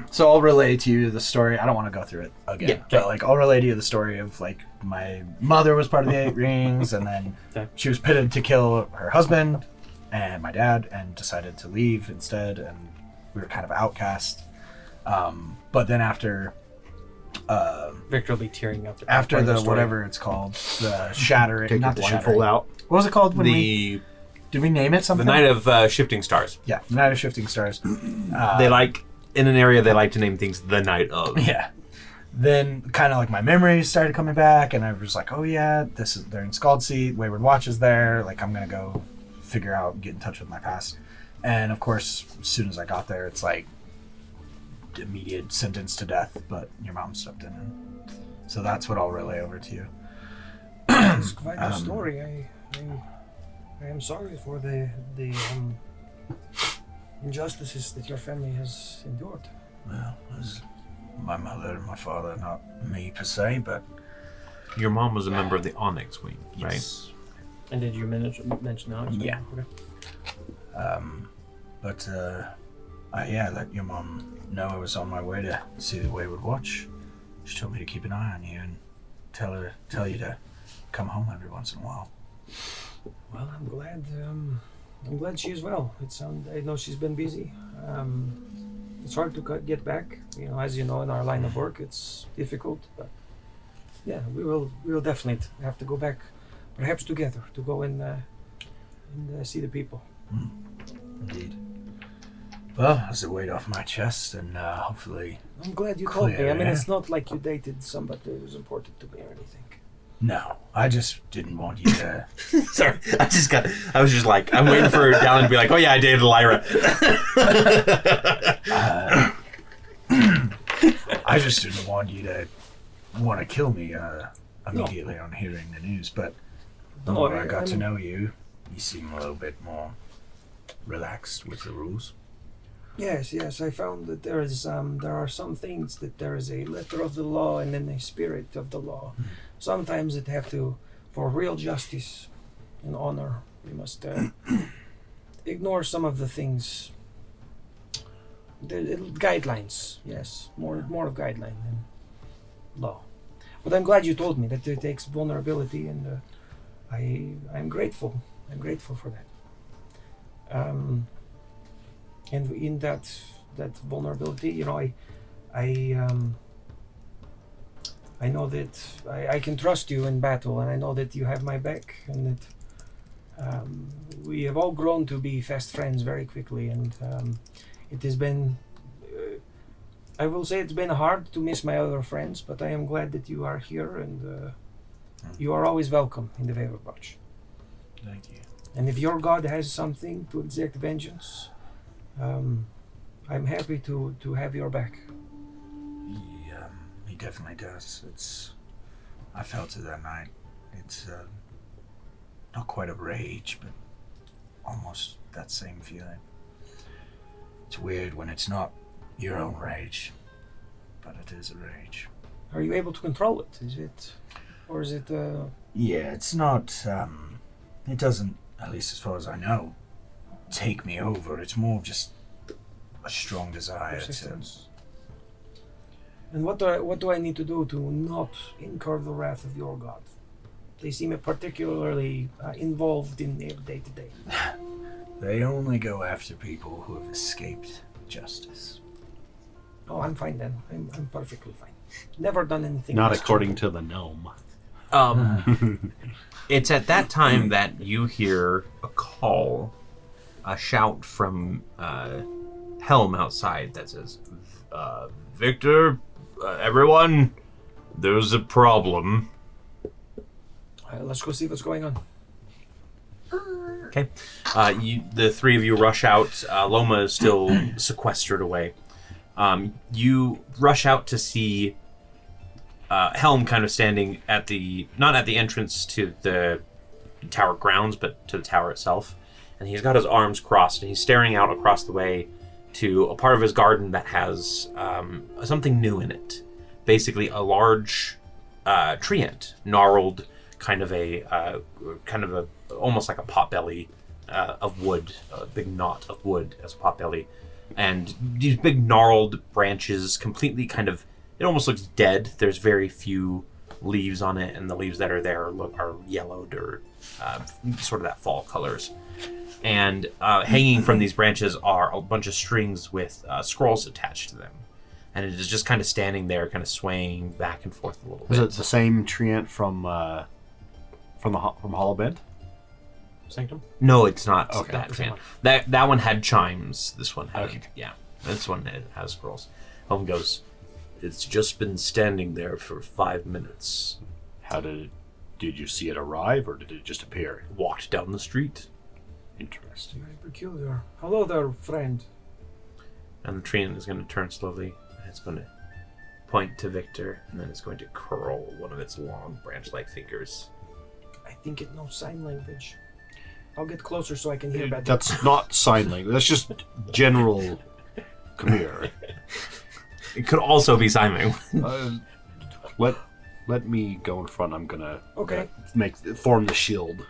So I'll relay to you the story. I don't want to go through it again, Yeah, but like I'll relay to you the story of like my mother was part of the Eight Rings, and then Okay. she was pitted to kill her husband and my dad, and decided to leave instead, and we were kind of outcast. But then after Victor will be tearing up. after the whatever it's called, the shattering, Take not the the blindfold shattering. out. What was it called when The did we name it the something? Night of Shifting Stars. Yeah, the Night of Shifting Stars. They like in an area they like to name things the Night of. Yeah. Then kind of like my memories started coming back, and I was like, oh yeah, they're in Scald Seat, Wayward Watch is there, like I'm gonna go figure out, get in touch with my past. And of course, as soon as I got there, it's like immediate sentence to death, but your mom stepped in, and so that's what I'll relay over to you. It's quite a story. I am sorry for the injustices that your family has endured. Well, it was my mother and my father, not me per se, but Your mom was a member of the Onyx Wing, right? yes. And did you mention Alex? Yeah. Okay. But I let your mom know I was on my way to see the Wayward Watch. She told me to keep an eye on you and tell you to come home every once in a while. Well, I'm glad. I'm glad she is well. I know she's been busy. It's hard to get back. You know, as you know, in our line of work, it's difficult. But yeah, we will definitely have to go back, perhaps together, to go and see the people. Indeed. Well, as a weight off my chest, and hopefully, I'm glad you told me. Clear, I mean, yeah. it's not like you dated somebody who was important to me or anything. no, I just didn't want you to. Sorry, I was just like, I'm waiting for Dallin to be like, oh yeah, I dated Lyra. I just didn't want you to want to kill me immediately on hearing the news. But the more I got to know you, you seem a little bit more relaxed with the rules. Yes, I found that there are some things that there is a letter of the law and then a spirit of the law. Sometimes it have to, for real justice and honor, we must ignore some of the things. The guidelines, yes, more of guideline than law. But I'm glad you told me that it takes vulnerability, and I'm grateful. I'm grateful for that. And in that vulnerability, you know, I know that I can trust you in battle, and I know that you have my back, and that we have all grown to be fast friends very quickly, and it has been, I will say it's been hard to miss my other friends, but I am glad that you are here, and you are always welcome in the Wayward Watch. Thank you. And if your god has something to exact vengeance, I'm happy to have your back. He definitely does. I felt it that night. It's not quite a rage, but almost that same feeling. It's weird when it's not your own rage, but it is a rage. Are you able to control it? Is it? Yeah, it's not, it doesn't, at least as far as I know, take me over. It's more of just a strong desire to... Persistence. And what do I need to do to not incur the wrath of your god? They seem particularly involved in their day-to-day. They only go after people who have escaped justice. Oh, I'm fine then. I'm perfectly fine. Never done anything. Not mischievous. according to the gnome. It's at that time that you hear a call, a shout from Helm outside that says, Victor, everyone, there's a problem. Let's go see what's going on. Okay. The three of you rush out. Alomah is still sequestered away. You rush out to see Helm kind of standing at not at the entrance to the tower grounds, but to the tower itself. And he's got his arms crossed, and he's staring out across the way to a part of his garden that has something new in it. Basically, a large treant, gnarled, kind of a almost like a potbelly of wood, a big knot of wood as a potbelly, and these big gnarled branches, completely kind of. It almost looks dead. There's very few leaves on it, and the leaves that are there are yellowed or sort of that fall colors. And hanging from these branches are a bunch of strings with scrolls attached to them. And it is just kind of standing there, kind of swaying back and forth a little bit. Is it the same treant from Hollowbent? Sanctum? No, it's not Okay. that Same fan. one. That one had chimes. This one had, Okay. yeah. This one has scrolls. Home goes, it's just been standing there for 5 minutes. How did you see it arrive, or did it just appear? Walked down the street. Interesting. Very peculiar. Hello there, friend. And the treant is going to turn slowly. And it's going to point to Victor, and then it's going to curl one of its long branch-like fingers. I think it knows sign language. I'll get closer so I can hear better. That's not sign language. That's just general. Come here. It could also be sign language. Let me go in front. I'm gonna Okay. form the shield,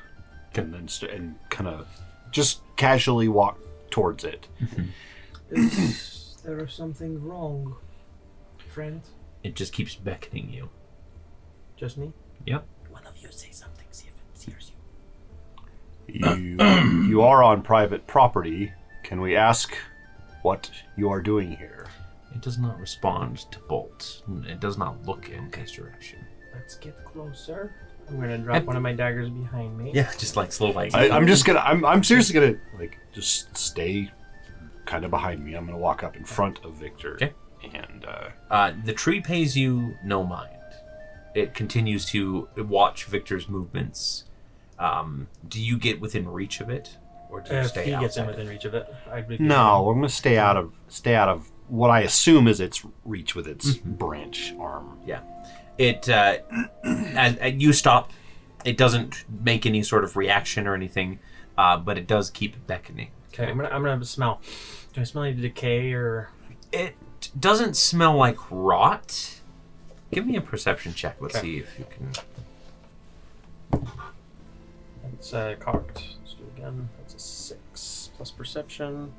and then and kind of just casually walk towards it. Is there something wrong, friend? It just keeps beckoning you. Just me? Yep. One of you say something, see if it hears you. You are on private property. Can we ask what you are doing here? It does not respond to Bolt. It does not look in his direction. Let's get closer. I'm gonna drop one of my daggers behind me. Yeah, just like slow like. I'm seriously gonna just stay kind of behind me. I'm gonna walk up in front of Victor. Okay. And The tree pays you no mind. It continues to watch Victor's movements. Do you get within reach of it, or do you If stay he gets in outside? within reach of it, I'd be no, I'm gonna stay out of what I assume is its reach with its branch arm. Yeah. It as you stop, it doesn't make any sort of reaction or anything, but it does keep beckoning. Okay, I'm gonna smell. Do I smell any decay or? It doesn't smell like rot. Give me a perception check. Let's Okay. see if you can. It's cocked. Let's do it again. That's a 6 plus perception.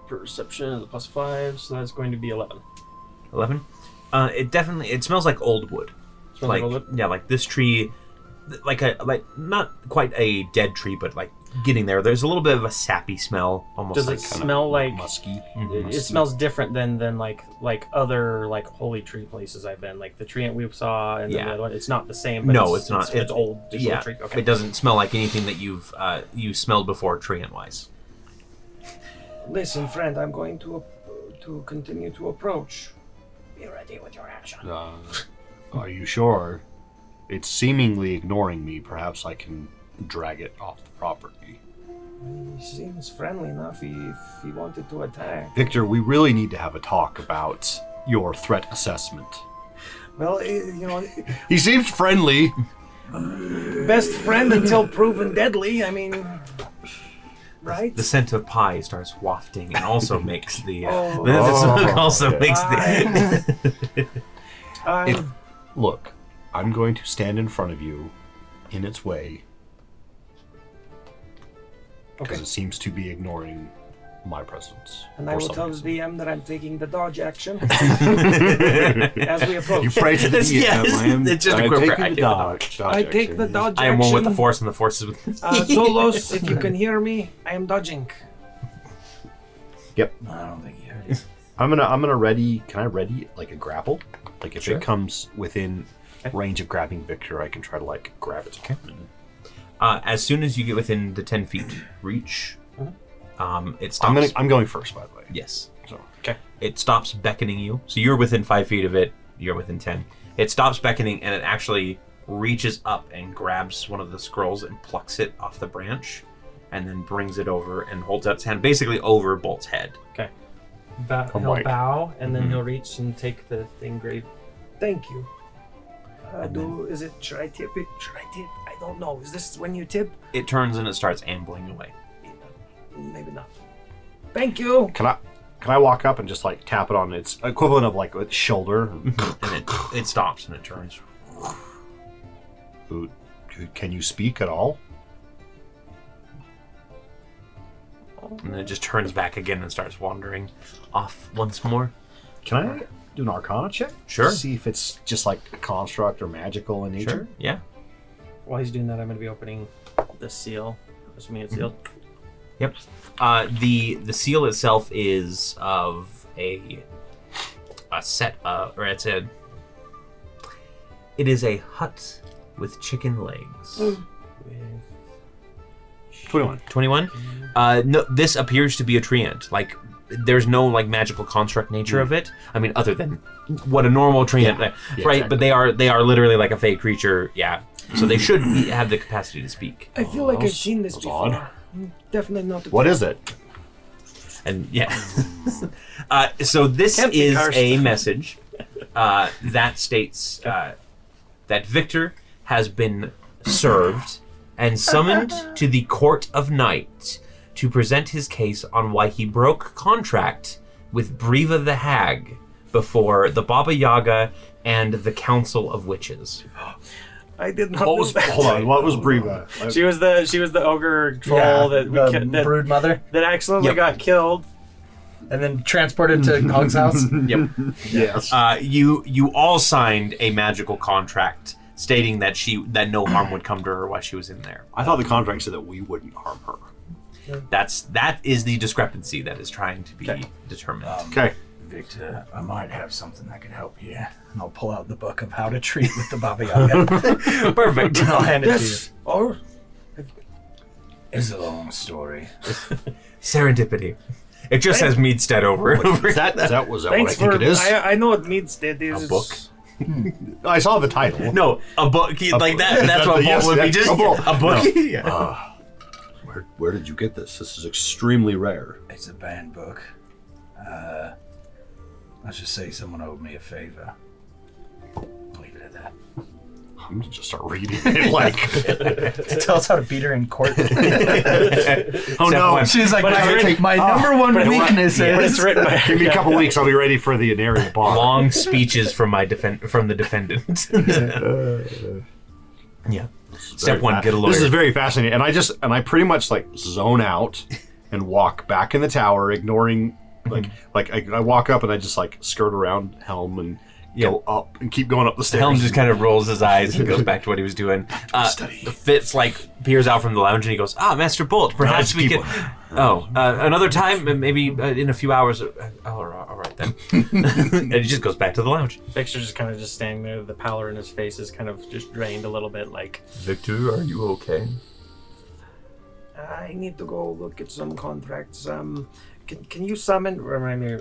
Perception is a plus 5, so that's going to be 11. 11. It smells like old wood. Smells like like old wood? Yeah, like this tree, like not quite a dead tree, but like getting there. There's a little bit of a sappy smell, almost Does like it smell like? musky? It smells different than like other like holy tree places I've been. Like the tree we saw and then Yeah. the other one. It's not the same. But No, it's not. It's old. It's Yeah, old tree. Okay. it doesn't smell like anything that you smelled before, tree and wise. Listen, friend, I'm going to continue to approach. Be ready with your action. Are you sure? It's seemingly ignoring me. Perhaps I can drag it off the property. He seems friendly enough if he wanted to attack. Victor, we really need to have a talk about your threat assessment. Well, He seems friendly. best friend until proven deadly. I mean, right? The scent of pie starts wafting and also makes the. Oh. The smoke also okay. makes the. Look, I'm going to stand in front of you in its way. Because it seems to be ignoring my presence. And I for will some tell the reason. DM that I'm taking the dodge action as we approach. You pray to the DM. Yes, I am, it's just a I am quick taking action. the dodge. I take the dodge I am action. one with the force, and the force is with. Zolos, if you can hear me, I am dodging. Yep. I don't think he heard you. I'm gonna ready. Can I ready like a grapple? Like if Sure. it comes within range of grabbing Victor, I can try to like grab it. Okay. As soon as you get within the 10 feet reach, it stops. I'm going first, by the way. Yes. So It stops beckoning you. So you're within 5 feet of it. You're within 10. It stops beckoning, and it actually reaches up and grabs one of the scrolls and plucks it off the branch, and then brings it over and holds out its hand, basically over Bolt's head. Okay. I'm He'll like- bow and then he'll reach and take the thing grave. Thank you. Should I tip it? Should I tip? I don't know. Is this when you tip? It turns and it starts ambling away. Maybe not. Thank you. can Can I walk up and just like tap it on its equivalent of like its shoulder? And it stops and it turns. Can you speak at all? And then it just turns back again and starts wandering off once more. Can I do an Arcana check? Sure. See if it's just like a construct or magical in nature. Sure. Yeah. While he's doing that, I'm going to be opening the seal. Assuming it's sealed. Yep. The seal itself is of a set or it is a hut with chicken legs. 21. 21? No, this appears to be a treant. Like, there's no like magical construct nature of it. I mean, other than what a normal treant, right? exactly. But they are literally like a fey creature. Yeah. So they should have the capacity to speak. I feel like I've seen this before. odd. Definitely not. What is it? And yeah. So this Can't be is cursed. a message that states that Victor has been served and summoned to the Court of Night to present his case on why he broke contract with Briva the Hag before the Baba Yaga and the Council of Witches. I did not. What was? Hold on. What was Briva? She was the ogre troll that we the brood mother, that accidentally got killed. and then transported to Hog's house. Yep. Yes. You all signed a magical contract stating that no harm would come to her while she was in there. I thought the contract said that we wouldn't harm her. That is the discrepancy that is trying to be determined. Okay. Victor, I might have something that could help you. And I'll pull out the book of how to treat with the Baba Yaga. Perfect. And I'll hand it to you. Or It's a long story. Serendipity. It just says Meadstead over and over. Is that what I thanks think for. it is? I know what Meadstead is. A book? I saw the title. No, a book. Like that. That's what a yes, book would be. that's Just a book. a book. No. Yeah. Where did you get this? This is extremely rare. It's a banned book. Let's just say someone owed me a favor. Leave it at that. I'm gonna just start reading it like. Tell us how to beat her in court. Oh no! She's like, But it's written- my number one weakness But is. it's written by. Give me a couple weeks. I'll be ready for the Aneria bar. Long speeches from the defendant. Yeah. Step one, get a lawyer. This is very fascinating, and I pretty much like zone out and walk back in the tower, ignoring I walk up and I just like skirt around Helm and go up and keep going up the stairs. Helm just kind of rolls his eyes and goes back to what he was doing. Fitz peers out from the lounge and he goes, Master Bolt, perhaps we keep could... another time, maybe in a few hours. All right then. And he just goes back to the lounge. Victor's just kind of just standing there. The pallor in his face is kind of just drained a little bit. Like, Victor, are you okay? I need to go look at some contracts. Can you summon? Remind me.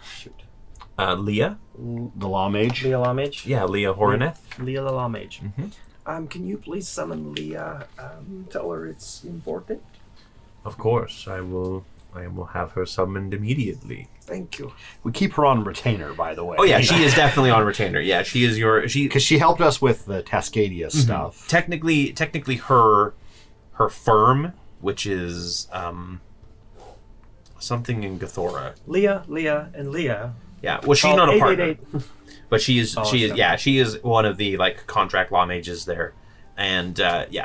Shoot. Leah? The Law Mage. Leah Lawmage. Yeah, Leah Horaneth. Leah the Lawmage. Can you please summon Leah? Tell her it's important. Of course, I will have her summoned immediately. Thank you. We keep her on retainer, by the way. Oh yeah, she is definitely on retainer. Yeah, she is because she helped us with the Tascadia stuff. technically her firm, which is something in Gathora. Leah, and Leah. Yeah, well, she's not a partner, 888. but she is okay. she is one of the contract law mages there, and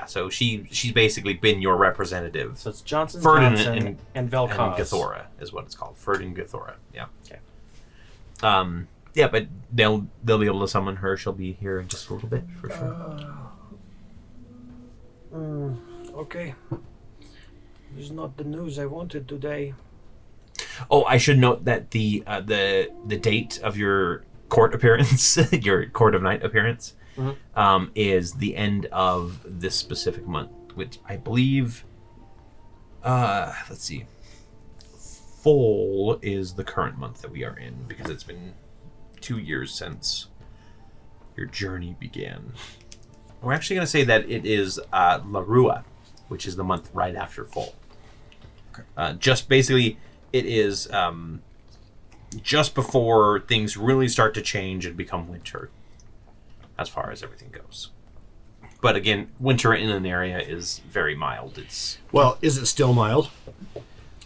so she's basically been your representative. So it's Johnson, Ferdinand Johnson, and and Vel'Koz. Gathora is what it's called. Ferdinand Gathora. Yeah. Okay. Yeah, but they'll be able to summon her. She'll be here in just a little bit for sure. Okay. This is not the news I wanted today. Oh, I should note that the date of your court appearance, your Court of Night appearance, is the end of this specific month, which I believe. Let's see. Fall is the current month that we are in because it's been 2 years since your journey began. We're actually going to say that it is La Rua, which is the month right after fall. Just basically, it is just before things really start to change and become winter, as far as everything goes. But again, winter in an area is very mild. Well, is it still mild?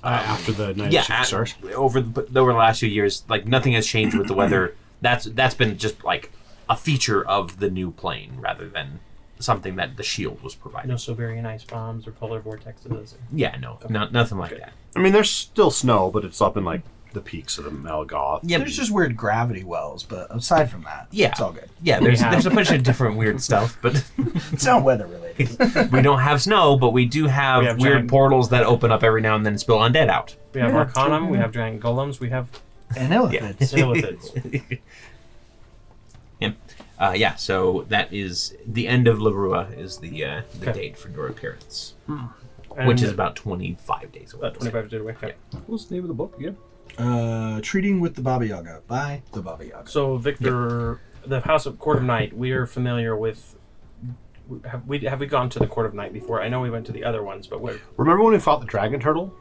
After the night of stars. over the last few years, like nothing has changed with the weather. That's been just like a feature of the new plane rather than something that the shield was providing. No Siberian ice bombs or polar vortexes. Yeah, nothing like that. I mean, there's still snow, but it's up in like the peaks of the Malagoth. Yeah, There's just weird gravity wells, but aside from that, Yeah. it's all good. yeah. There's a bunch of different weird stuff, but It's not weather related. we don't have snow. But we do have, We have weird giant- portals that open up every now and then and spill undead out. We have Yeah, Arcanum, true, we yeah. have giant golems, we have And illithids. illithids. Yeah, so that is the end of Labrua is the Okay. date for your appearance, And which is about 25 days away. about 25 days away. Okay. What's the name of the book again? Treating with the Baba Yaga by the Baba Yaga. So Victor, the House of Court of Night, we are familiar with. Have we gone to the Court of Night before? I know we went to the other ones, but we're Remember when we fought the dragon turtle?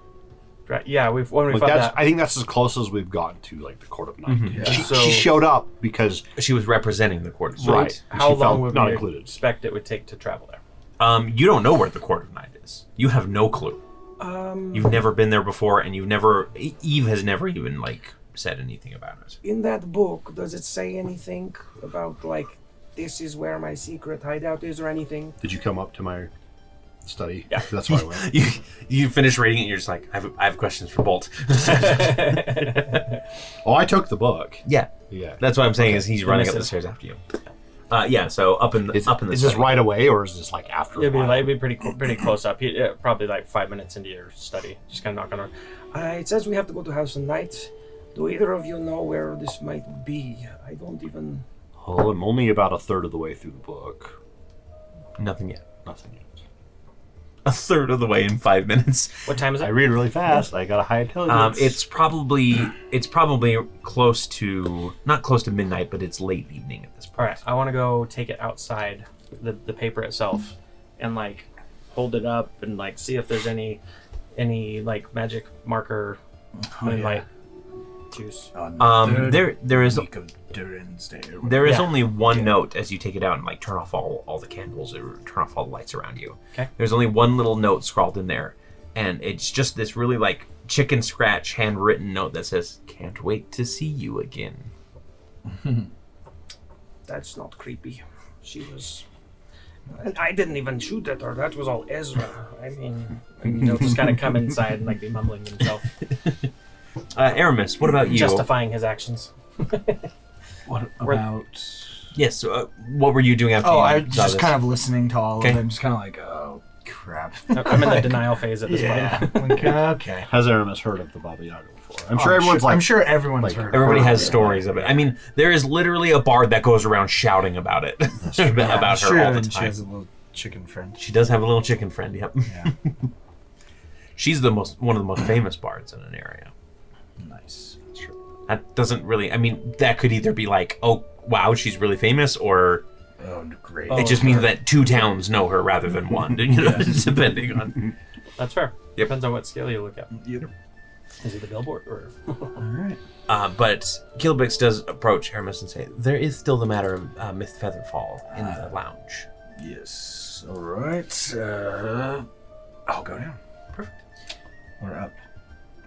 yeah, when we Like fought that's, that. I think that's as close as we've gotten to like the Court of Night. Mhm. She, So- she showed up because She was representing the court. So right. How She long felt would not we included. expect it would take to travel there? You don't know where the Court of Night is. You have no clue. You've never been there before, and you've never. Eve has never even like said anything about it. In that book, does it say anything about like this is where my secret hideout is or anything? Did you come up to my study? Yeah. That's why I went. You finish reading it, and you're just like, I have questions for Bolt. Oh, I took the book. Yeah, Yeah. that's what I'm saying. Is he's running up Listen. the stairs after you? Yeah. So up in the Is study. this right away or is this like after? It'd a while? be pretty close up. Probably like 5 minutes into your study. Just kind of knock on her. It says we have to go to House of Night. Do either of you know where this might be? I don't even. Oh, I'm only about a third of the way through the book. Nothing yet. Nothing yet. A third of the way in 5 minutes. What time is I it? read really fast. I got a high intelligence. It's probably close to not close to midnight, but it's late evening at this point. All right, I want to go take it outside the paper itself, and like hold it up and like see if there's any like magic marker moonlight juice. There is week of Durin's Day. Or there is Yeah. only one note as you take it out and like turn off all the candles or turn off all the lights around you. Okay. There's only one little note scrawled in there, and it's just this really like chicken scratch handwritten note that says, "Can't wait to see you again." That's not creepy. She was. And I didn't even shoot at her. That was all Ezra. I mean, And he'll just kind of come inside and like be mumbling to himself, Aramis, what about you? justifying his actions. What about? Yes. What were you doing after? Oh, you I saw was just this? kind of listening to all Okay. of them, just kind of like, oh crap. I'm in the denial phase at this Yeah. point. Like, okay. Has Aramis heard of the Baba Yaga before? I'm Oh, sure everyone's like. I'm sure everyone's like, heard. Everybody of has it. stories of it. I mean, there is literally a bard that goes around shouting about it, about That's her true, all the and she time. has a little chicken friend. She does have a little chicken friend. Yep. Yeah. She's one of the most famous bards in Aneria. Nice. That doesn't really. I mean, that could either be like, oh wow, she's really famous, or Oh, great. Oh, it just means that 2 towns know her rather than one. You know, depending on. That's fair. Depends on what scale you look at. Yep. Is it the billboard or? All right. But Kilbix does approach Aramis and say, "There is still the matter of Myth Featherfall in the lounge." Yes. All right. I'll go down. Perfect. Or up,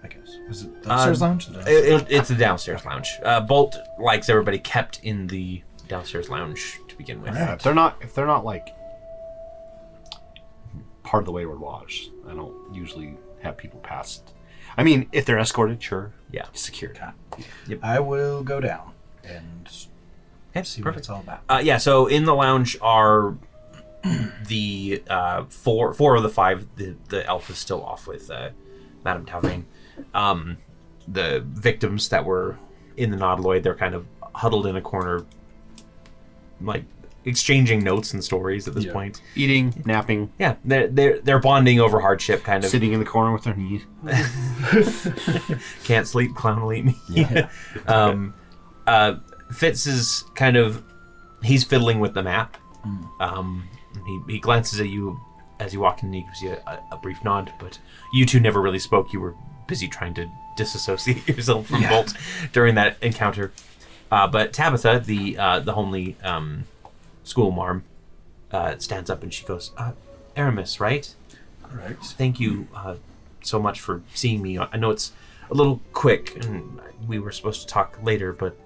I guess. Was it the upstairs lounge? It's the downstairs lounge. Bolt likes everybody kept in the downstairs lounge to begin with. Alright. If they're not like part of the Wayward Watch, I don't usually have people past. I mean, if they're escorted, sure. Yeah. Secured. I will go down and Okay, see what perfect. it's all about. Yeah, so in the lounge are the four of the 5. The elf is still off with Madame Tavern. The victims that were in the Nautiloid, they're kind of huddled in a corner, like exchanging notes and stories at this Yeah. point. Eating, napping, Yeah, they're bonding over hardship, kind of. sitting in the corner with their knees. Can't sleep, clown will eat me. Yeah. Fitz is kind of, he's fiddling with the map. He glances at you as you walk in and he gives you a brief nod, but you two never really spoke. You were busy trying to disassociate yourself from Bolt during that encounter. But Tabitha, the homely school marm, stands up and she goes, Aramis, right? All right. Thank you so much for seeing me. I know it's a little quick, and we were supposed to talk later, but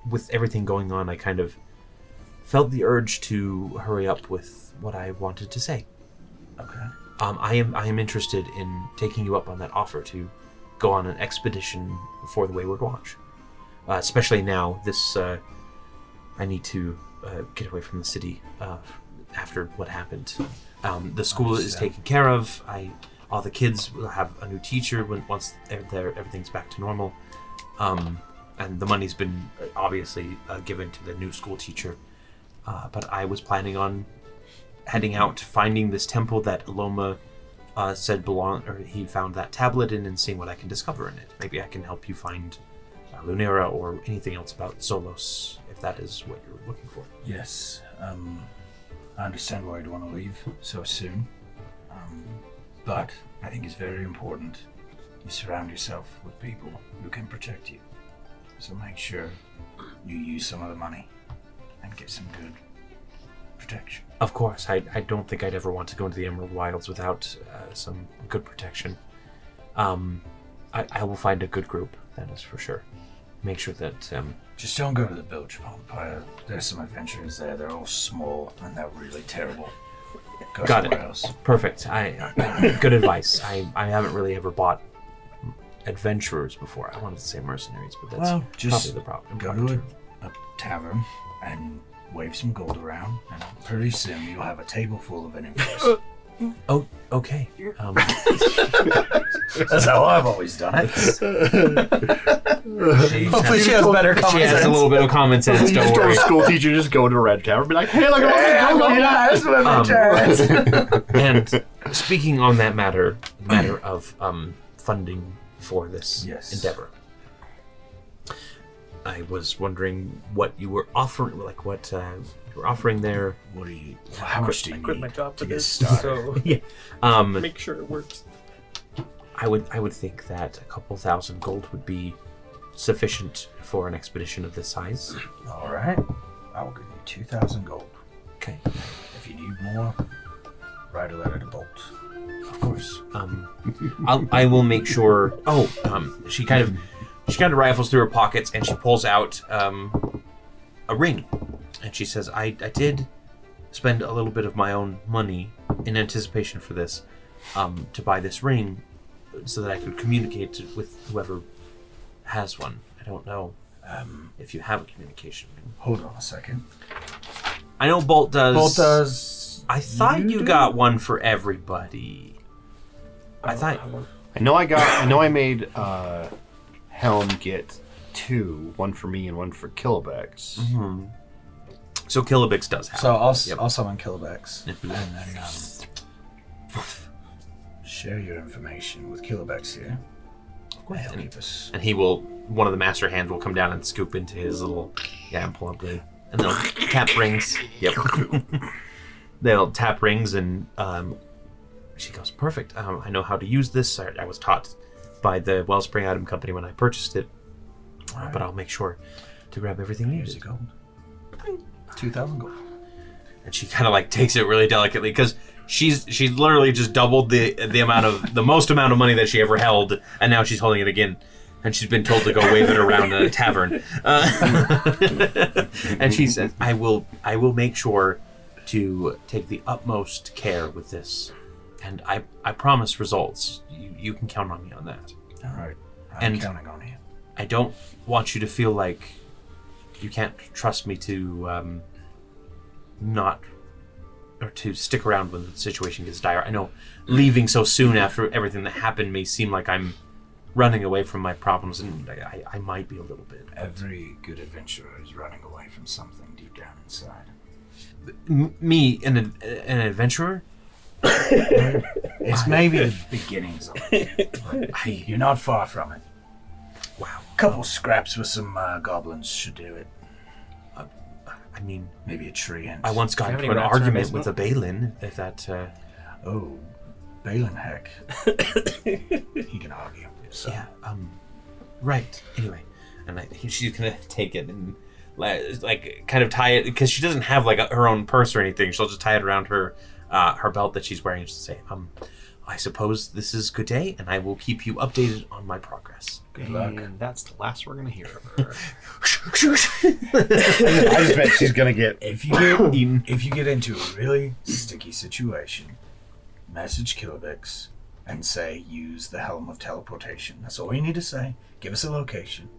with everything going on, I kind of felt the urge to hurry up with what I wanted to say. Okay. I am interested in taking you up on that offer to go on an expedition for the Wayward Watch. Especially now, I need to get away from the city after what happened. The school is taken care of. All the kids will have a new teacher once they're there. Everything's back to normal, and the money's been obviously given to the new school teacher. But I was planning on heading out, finding this temple that Alomah said belonged, or he found that tablet in, and seeing what I can discover in it. Maybe I can help you find Lunera or anything else about Zolos, if that is what you're looking for. Yes. I understand why you'd want to leave so soon. But I think it's very important you surround yourself with people who can protect you. So make sure you use some of the money and get some good protection. Of course, I don't think I'd ever want to go into the Emerald Wilds without some good protection. I will find a good group, that is for sure. Make sure that... Just don't go to the Bilge Pump. There's some adventurers there. They're all small and they're really terrible. Go Got somewhere it. else. Perfect. Good advice. I haven't really ever bought adventurers before. I wanted to say mercenaries, but that's just probably the problem. go to a tavern and wave some gold around, and pretty soon you'll have a table full of enemies. Oh, okay. That's how I've always done it. Hopefully she has better common She has sense. a little bit of common sense, You don't just go worry. to school teacher, just go to Red Tower and be like, hey, look And speaking on that matter of funding for this endeavor, I was wondering what you were offering, like what you were offering there. What are you? How much do you I quit need my job to for get this, started? so make sure it works. I would think that a couple thousand gold would be sufficient for an expedition of this size. All right, I will give you 2,000 gold. Okay. If you need more, write a letter to Bolt. Of course. I will make sure. She kind of rifles through her pockets and she pulls out a ring, and she says, "I did spend a little bit of my own money in anticipation for this, to buy this ring, so that I could communicate with whoever has one. I don't know if you have a communication ring." Hold on a second. I know Bolt does. Bolt does. I thought you got one for everybody. I know I made Helm get 2, one for me and one for Kilobex. Mm-hmm. So Kilobix does have. So I'll Yep. I'll summon Kilobex Mhm. and then share your information with Kilobex here. Of course. He'll keep us. And he will. One of the master hands will come down and scoop into his little and pull up the, and they'll tap rings. Yep. They'll tap rings and she goes, "Perfect. I know how to use this. I was taught by the Wellspring Item Company when I purchased it. Right. But I'll make sure to grab everything Here's needed." the gold. 2,000 gold. And she kind of like takes it really delicately because she's literally just doubled the most amount of money that she ever held, and now she's holding it again. And she's been told to go wave it around in a tavern. And she says, I will make sure to take the utmost care with this. And I promise results. You can count on me on that. All right. I'm And- counting on you. I don't want you to feel like you can't trust me to to stick around when the situation gets dire. I know leaving so soon after everything that happened may seem like I'm running away from my problems, and I might be a little bit. Every good adventurer is running away from something deep down inside. Me, an adventurer? It's maybe the beginnings of it. But you're not far from it. Wow. A couple scraps with some goblins should do it. I mean, Maybe a tree hint. I once got Do you have into an any rats in our argument with a basement? Balin, if that... Oh, Balin heck. He can argue. So. Yeah, right. Anyway, and she's gonna take it and like kind of tie it, because she doesn't have like her own purse or anything. She'll just tie it around her her belt that she's wearing, just to say, I suppose this is good day, and I will keep you updated on my progress. Good luck. And that's the last we're going to hear of her. I I just bet she's going to get If you get if you get into a really sticky situation, message Kilvix and say use the helm of teleportation. That's all you need to say. Give us a location,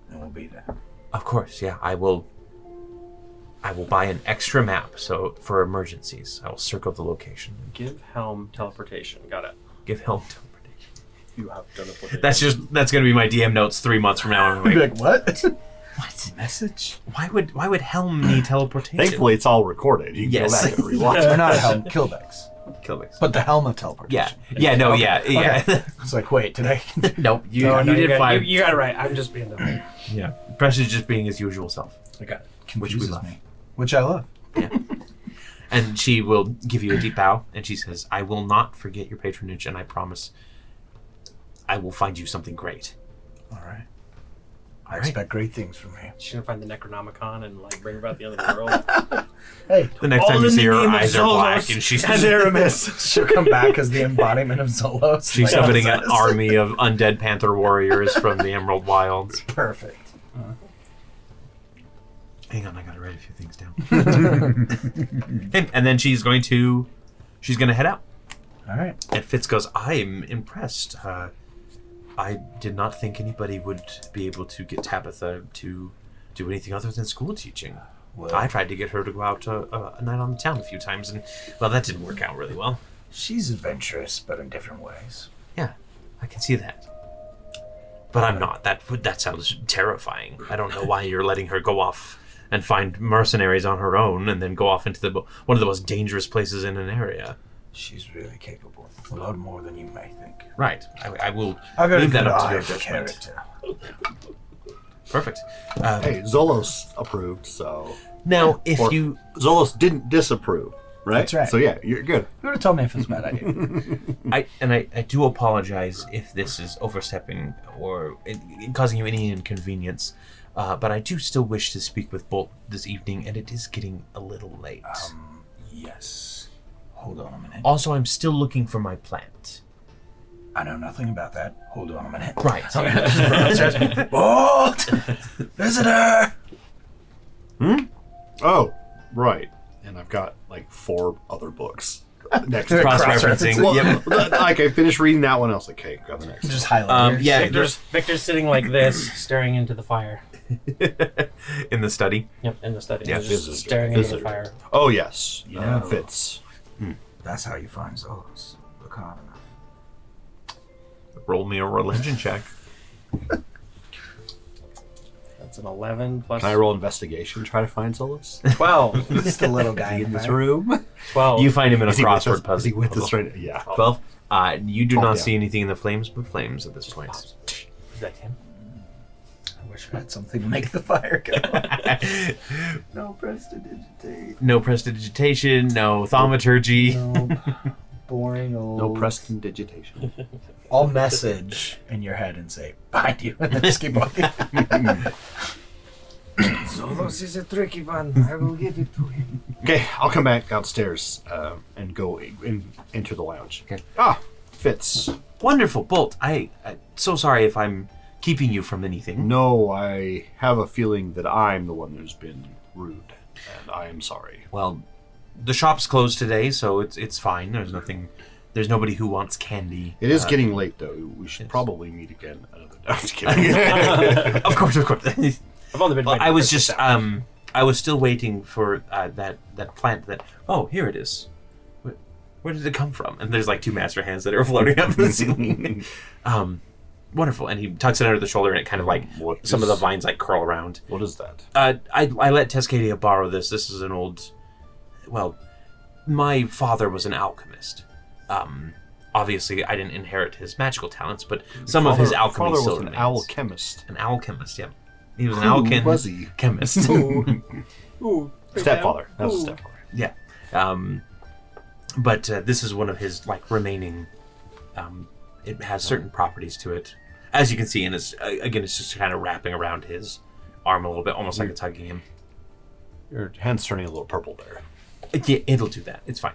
and we'll be there. Of course, yeah. I will buy an extra map so for emergencies. I will circle the location. Give Helm teleportation. Got it. Give helm teleportation. You have teleportation. That's gonna be my DM notes 3 months from now. I'm like, what? what? Message? Why would helm need teleportation? Thankfully, it's all recorded. You can Yes. go back and rewatch Or it. not helm, Kilvix. Kilvix. But the helm of teleportation. Yeah. No. Yeah. Yeah. It's like, wait, did I? Nope. You No, did got, fine. You got it right. I'm just being dumb. Yeah. Preston's just being his usual self. I got it. Which we Confuses love. me. Which I love. Yeah. And she will give you a deep bow, and she says, I will not forget your patronage, and I promise I will find you something great. All right. I All right. expect great things from you. She's gonna find the Necronomicon and like bring about the end of the world. Hey, The next All time you in the see her, name of eyes are black, Zolos and she's and Aramis. she'll come back as the embodiment of Zolos. she's Like, summoning oh, an Zolos. army of undead panther warriors from the Emerald Wilds. Perfect. Hang on, I gotta write a few things down. and then she's gonna head out. All right. And Fitz goes, I'm impressed. I did not think anybody would be able to get Tabitha to do anything other than school teaching. Well, I tried to get her to go out a night on the town a few times, and, well, that didn't work out really well. she's adventurous, but in different ways. Yeah, I can see that. But I'm not. That sounds terrifying. I don't know why you're letting her go off and find mercenaries on her own and then go off into one of the most dangerous places in an area. She's really capable. A lot more than you may think. Right. I will I've got a leave good that up to eye your for judgment. character. Perfect. Hey, Zolos approved, so... Now, if Or- you... Zolos didn't disapprove, right? That's right. So yeah, you're good. You would have told me if it's a bad idea. I do apologize if this is overstepping or causing you any inconvenience, but I do still wish to speak with Bolt this evening, and it is getting a little late. Yes. Hold on a minute. Also, I'm still looking for my plant. I know nothing about that. Hold on a minute. Right. Bolt! Visitor! Oh, right. And I've got like 4 other books next to Cross-referencing. Yep. Like I finished reading that one, I was like, okay, grab the next. Just highlight yours. Yeah, Victor's sitting like this, staring into the fire. in the study. Yep, in the study. Yeah, He's just visitor. staring into the Visitor. fire. Oh yes, yeah, Oh. fits. That's how you find Zolos. Look hard enough. Roll me a religion check. That's an 11 plus Can I roll investigation? Try to find Zolos 12. Just a little guy in this room. 12. You find him in a Is he with us? crossword puzzle. Is he with us right now? Yeah. 12. You do Oh, not yeah. see anything in the flames but flames at this point. Is that him? I wish I had something to make the fire go. No prestidigitate. No prestidigitation, no thaumaturgy. No. Boring old. No Preston digitation. I'll message in your head and say, find you, and then just keep walking. Zolos is a tricky one. I will give it to him. Okay, I'll come back downstairs and go enter the lounge. Okay. Fits. Wonderful, Bolt. I'm so sorry if I'm keeping you from anything. No, I have a feeling that I'm the one who's been rude, and I am sorry. Well, the shop's closed today, so it's fine. There's nobody who wants candy. It is getting late, though. We should probably meet again another. I'm just kidding. Of course. I've only been Well, waiting I was for just this hour. I was still waiting for that plant that. Oh, here it is. Where did it come from? And there's like 2 master hands that are floating up from the ceiling. Wonderful. And he tucks it under the shoulder, and it kind of like What some of the is- vines like curl around. What is that? I let Tescadia borrow this. This is an old. Well, my father was an alchemist. Obviously, I didn't inherit his magical talents, but some of his alchemy father still was an remains. alchemist. An alchemist, yeah. He was an Who was he? alchemist. Ooh, Stepfather. That was Ooh. stepfather. Yeah. But this is one of his like remaining. It has certain properties to it, as you can see, and it's just kind of wrapping around his arm a little bit, almost like it's hugging him. Your hand's turning a little purple there. Yeah, it'll do that. It's fine.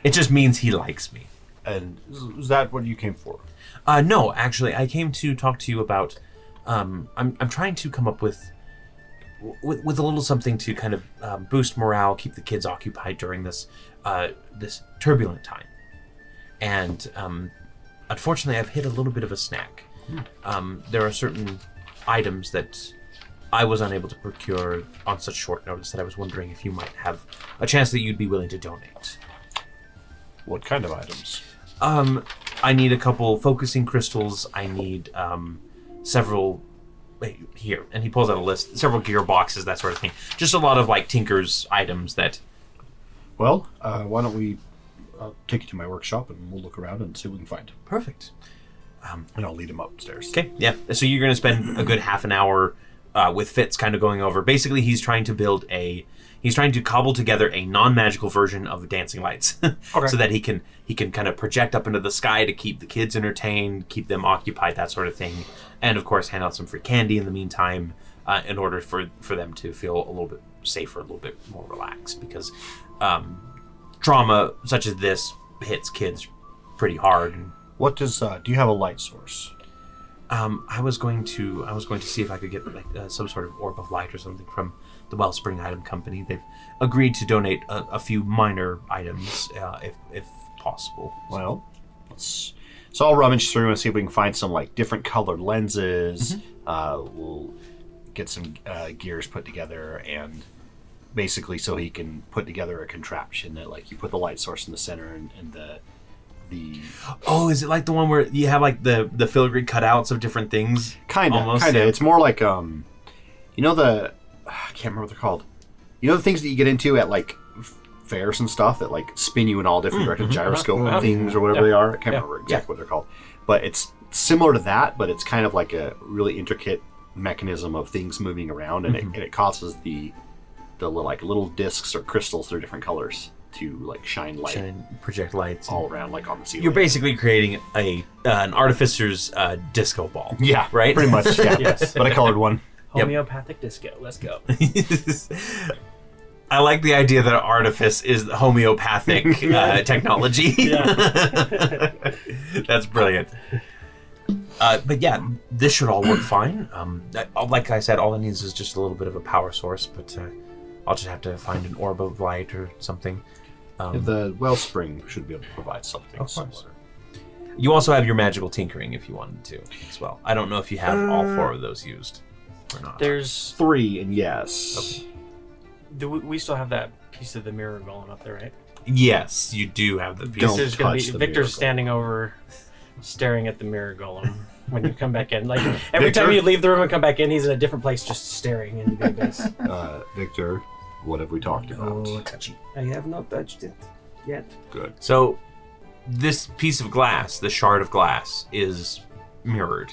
It just means he likes me. And is that what you came for? No, actually, I came to talk to you about. I'm trying to come up with a little something to kind of boost morale, keep the kids occupied during this turbulent time. And unfortunately, I've hit a little bit of a snag. There are certain items that I was unable to procure on such short notice that I was wondering if you might have a chance that you'd be willing to donate. What kind of items? I need a couple focusing crystals. I need several. Wait, here, and he pulls out a list. Several gearboxes, that sort of thing. Just a lot of like tinker's items that. Well, why don't we take you to my workshop and we'll look around and see what we can find. Perfect. And I'll lead him upstairs. Okay, yeah. So you're going to spend a good half an hour with Fitz kind of going over. Basically, he's trying to cobble together a non-magical version of dancing lights, so that he can kind of project up into the sky to keep the kids entertained, keep them occupied, that sort of thing, and of course hand out some free candy in the meantime, in order for them to feel a little bit safer, a little bit more relaxed, because trauma such as this hits kids pretty hard. What does do you have a light source? I was going to see if I could get like some sort of orb of light or something from the Wellspring Item Company. They've agreed to donate a few minor items if possible. Well, so I'll rummage through and see if we can find some like different colored lenses. We'll get some gears put together, and basically so he can put together a contraption that like you put the light source in the center and the Oh, is it like the one where you have like the filigree cutouts of different things? Kind of. Yeah. It's more like I can't remember what they're called. You know the things that you get into at like fairs and stuff that like spin you in all different directions, gyroscope things or whatever they are. I can't remember exactly what they're called, but it's similar to that. But it's kind of like a really intricate mechanism of things moving around, and it causes the little discs or crystals that are different colors to like shine light, project lights all around, like on the ceiling. You're basically creating an artificer's disco ball. Yeah, right. Pretty much. Yeah. Yes. But a colored one. Homeopathic disco. Let's go. I like the idea that artifice is the homeopathic technology. Yeah. That's brilliant. But yeah, this should all work fine. Like I said, all it needs is just a little bit of a power source, but I'll just have to find an orb of light or something. The wellspring should be able to provide something similar. You also have your magical tinkering if you wanted to as well. I don't know if you have all 4 of those used or not. There's 3, and yes. Okay. We still have that piece of the mirror golem up there, right? Yes, you do have the piece. Don't There's gonna be touch the Victor's mirror standing over, staring at the mirror golem when you come back in. Like every Victor? time you leave the room and come back in, he's in a different place, just staring into the abyss. Victor, what have we talked about? touchy. I have not touched it yet. Good. So, this piece of glass, the shard of glass, is mirrored,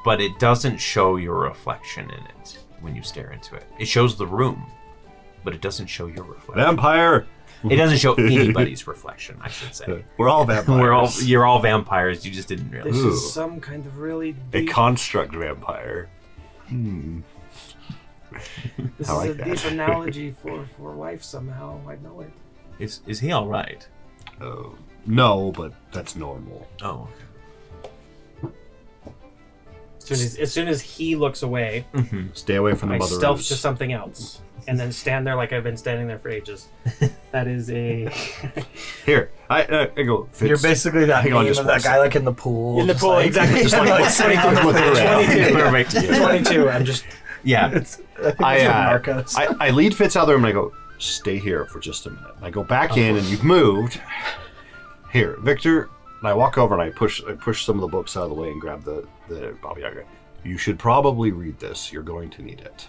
but it doesn't show your reflection in it when you stare into it. It shows the room, but it doesn't show your reflection. Vampire! It doesn't show anybody's reflection, I should say. We're all vampires. You're all vampires. You just didn't This realize. Ooh. is some kind of really A deep... construct vampire. This I like is a that. deep analogy for life somehow. I know it. Is he all right? No, but that's normal. Oh, As soon as he looks away, okay. Stay away from the I mother stealth ruse. to something else, and then stand there like I've been standing there for ages. That is a Here, I go. Fitz. You're basically that Hang on meme just of one that guy like in the pool. in the just pool, like- exactly. Just like look around. 22. Perfect. 22. I'm just Yeah. I think it's from I, Narcos. I lead Fitz out of the room and I go, stay here for just a minute. And I go back in and you've moved. Here, Victor. And I walk over and I push some of the books out of the way and grab the Baba Yaga. You should probably read this. You're going to need it.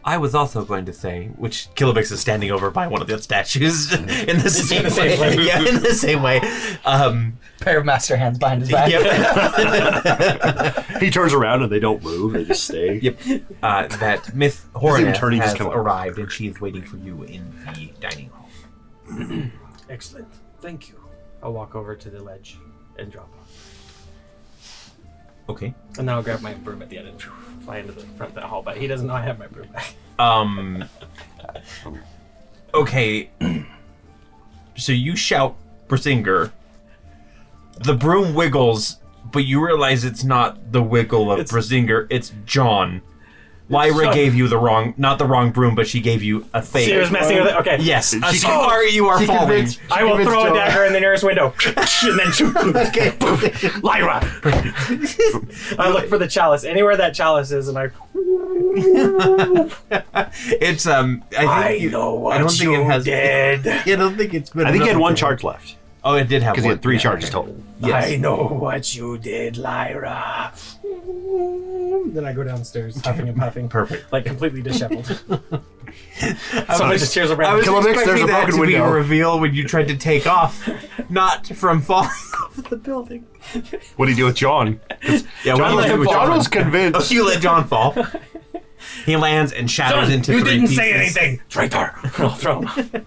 I was also going to say, which Kilobix is standing over by one of the statues in the same same way. way. Yeah, in the same way. Pair of master hands behind his back. Yep. He turns around and they don't move. They just stay. Yep. That Myth even Hornet turn, he just has come up. arrived, and she is waiting for you in the dining hall. Excellent. Thank you. I'll walk over to the ledge and drop off. Okay. And then I'll grab my broom at the end and fly into the front of the hall, but he doesn't know I have my broom back. Okay. So you shout Brasinger. The broom wiggles, but you realize it's not the wiggle of Brasinger, it's John. Lyra gave you not the wrong broom, but she gave you a fake. She was messing with it? Okay. Yes. You are falling. I will throw a dagger in the nearest window. And then Lyra! I look for the chalice. Anywhere that chalice is, and I... It's, I don't think it has... I don't think it's been... I think he had one charge left. Oh, it did have one. Because he had 3 charges total. Yes. I know what you did, Lyra. Then I go downstairs, huffing and puffing. Perfect. Like, completely disheveled. Someone just tears over. I was Kilomix, expecting there's a that broken to be window. a reveal when you tried to take off, not from falling off the building. What do you do with John? Yeah, John was convinced. You let John fall. He lands and shatters into 3 pieces. say anything. Traitor. I'll throw him.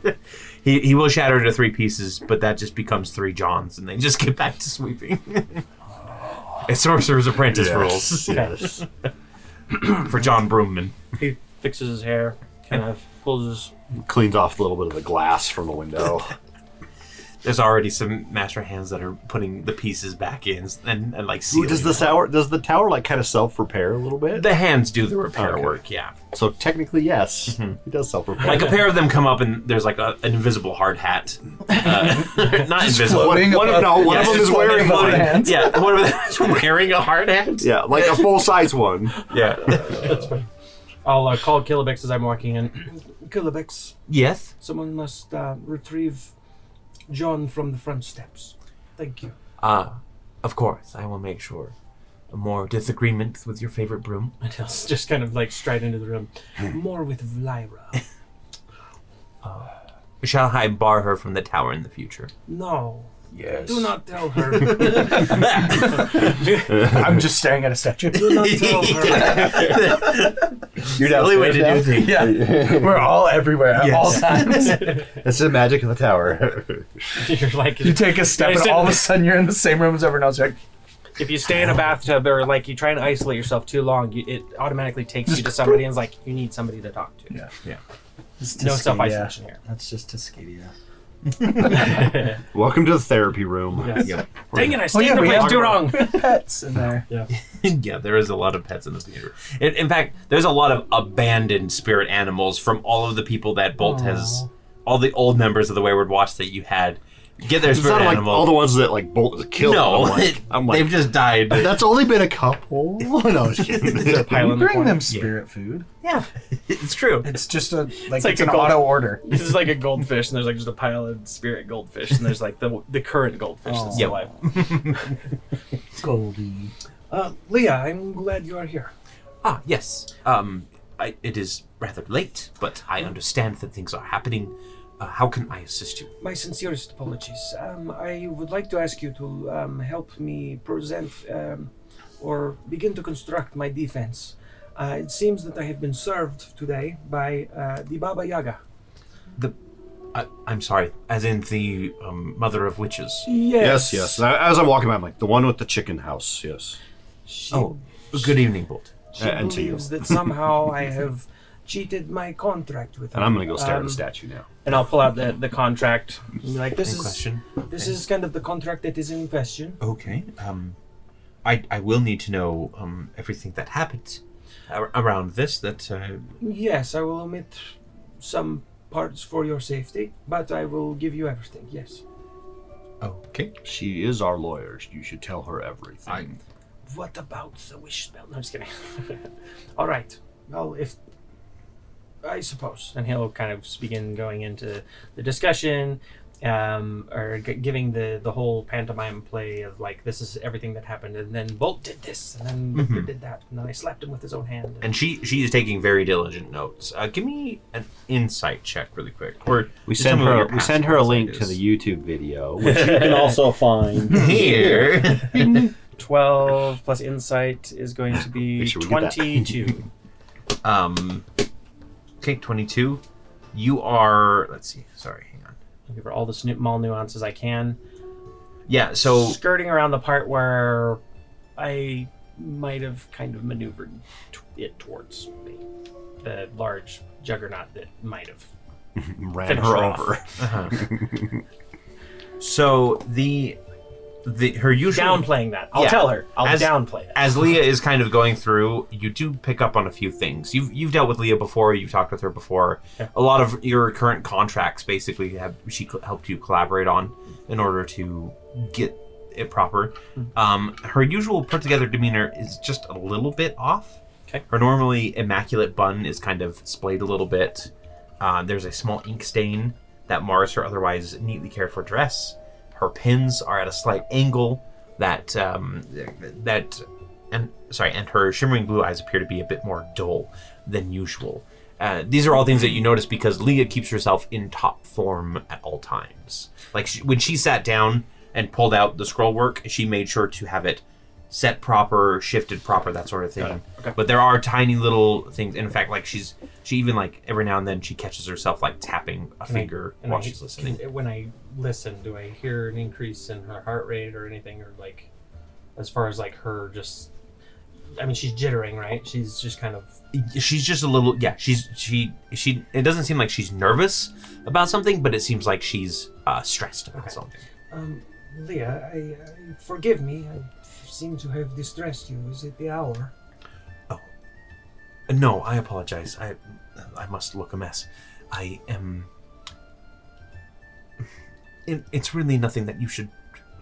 He will shatter into 3 pieces, but that just becomes 3 Johns, and they just get back to sweeping. It's Sorcerer's Apprentice rules Yes. for John Broomman. He fixes his hair, kind of pulls his... Cleans off a little bit of the glass from the window. There's already some master hands that are putting the pieces back in and like sealing. Does the tower like kind of self-repair a little bit? The hands do the repair Okay. work, yeah. So technically, yes, he does self-repair. Like a pair of them come up and there's like an invisible hard hat. Not invisible. floating One of Yes, them it's is wearing floating one. hands. Yeah, one of them is wearing a hard hat. Yeah, like a full-size one. Yeah. I'll call Kilobix as I'm walking in. Kilobix, Yes. Someone must retrieve John from the front steps. Thank you. Of course, I will make sure. More disagreement with your favorite broom? And he'll just kind of like stride into the room. More with Lyra. Shall I bar her from the tower in the future? No. Yes. Do not tell her. I'm just staring at a statue. Do not tell her. You're The only way to do things. Yeah. We're all everywhere at all times. It's the magic of the tower. You're like... You take a step and all of a sudden you're in the same room as everyone else. You're like, If you stay in a bathtub or like you try and isolate yourself too long, it automatically takes you to somebody and is like, you need somebody to talk to. yeah. No self-isolation here. That's just Tuscadia. Welcome to the therapy room. Yes. Yep. Dang it, I stayed in the we place have too wrong. Pets in there. Yeah, there is a lot of pets in the theater. In fact, there's a lot of abandoned spirit animals from all of the people that Bolt has, all the old members of the Wayward Watch that you had. Get their It's spirit not like animal. all the ones that like Bolt killed. No, I'm like, they've just died. that's only been a couple. No, I was kidding. Pile in the Bring corner. them spirit food. Yeah, it's true. It's just it's like an a gold- auto order. This is like a goldfish, and there's like just a pile of spirit goldfish, and there's like the current goldfish that's still alive. Goldie. Leah, I'm glad you are here. Ah, yes. It is rather late, but I understand that things are happening. How can I assist you? My sincerest apologies. I would like to ask you to help me present or begin to construct my defense. It seems that I have been served today by the Baba Yaga. I'm sorry, as in the mother of witches. Yes. As I'm walking by, I'm like, the one with the chicken house. Yes. She, Oh, good evening, Bolt. she and to you. believes that somehow I have cheated my contract with her. And I'm gonna go stare at the statue now. And I'll pull out the contract. And be like, This Any is question? this is kind of the contract that is in question. Okay. I will need to know everything that happened around this. Yes, I will omit some parts for your safety, but I will give you everything. Yes. Okay. She is our lawyer. You should tell her everything. I'm What about the wish spell? No, I'm just kidding. All right. Well, if I suppose. And he'll kind of begin going into the discussion, or giving the whole pantomime play of like, this is everything that happened, and then Bolt did this, and then Victor did that, and then I slapped him with his own hand. And she is taking very diligent notes. Give me an insight check really quick. Or We just send tell me what her. your We past send her a link insight to is. the YouTube video, which you can also find Here. 12 plus insight is going to be Make sure we get that. 22. Okay, 22. You are. Let's see. Sorry, hang on. I'll give her all the small nuances I can. Yeah. So Skirting around the part where I might have kind of maneuvered it towards me. The large juggernaut that might have ran finished her her off. over. uh-huh. So her usual Downplaying that. I'll Yeah. tell her. I'll As- downplay it. as Leah is kind of going through, you do pick up on a few things. You've dealt with Leah before. You've talked with her before. Yeah. A lot of your current contracts basically helped you collaborate on in order to get it proper. Her usual put together demeanor is just a little bit off. Okay. Her normally immaculate bun is kind of splayed a little bit. There's a small ink stain that mars her otherwise neatly cared for dress. Her pins are at a slight angle and her shimmering blue eyes appear to be a bit more dull than usual. These are all things that you notice because Leah keeps herself in top form at all times. Like when she sat down and pulled out the scroll work, she made sure to have it set proper, shifted proper, that sort of thing. Okay. But there are tiny little things. In fact, like she even like every now and then she catches herself like tapping a finger while she's listening. When I listen, do I hear an increase in her heart rate or anything, or like, as far as like her just? I mean, she's jittering, right? She's just kind of. She's just a little, yeah. She. It doesn't seem like she's nervous about something, but it seems like she's stressed about something. Leah, I forgive me. I seem to have distressed you. Is it the hour? No, I apologize. I must look a mess. I am. It's really nothing that you should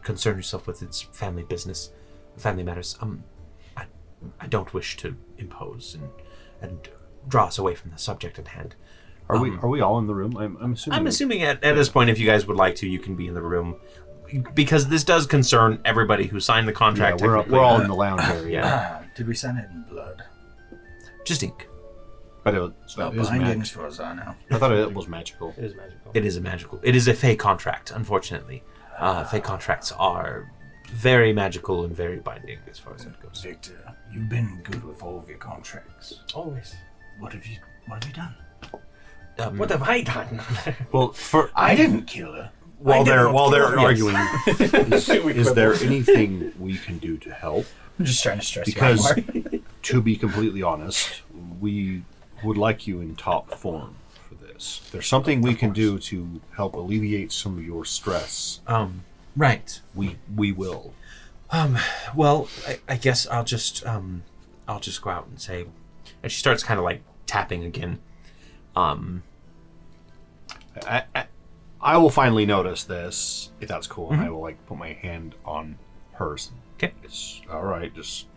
concern yourself with. It's family business, family matters. I don't wish to impose and draw us away from the subject at hand. Are we all in the room? I'm assuming. I'm assuming at this point, if you guys would like to, you can be in the room, because this does concern everybody who signed the Yeah, contract. we're technically. all in the lounge area. Yeah. Did we sign it in blood? Just ink. But it No was bindings, as far as I know. I thought it was magical. It is magical. It is a fey contract, unfortunately. Fey contracts are very magical and very binding as far as that goes. Victor, you've been good with all of your contracts. Always. What have you done? What have I done? Well, I didn't kill her. while they're Yes. arguing, is there anything we can do to help? I'm just trying to stress Because, you out more. to be completely honest, we would like you in top form for this. If there's something we can do to help alleviate some of your stress, Right. we will. Well, I guess I'll just go out and say, and she starts kind of like tapping again. I will finally notice this, if that's cool, and I will like put my hand on hers. Okay. It's all right. Just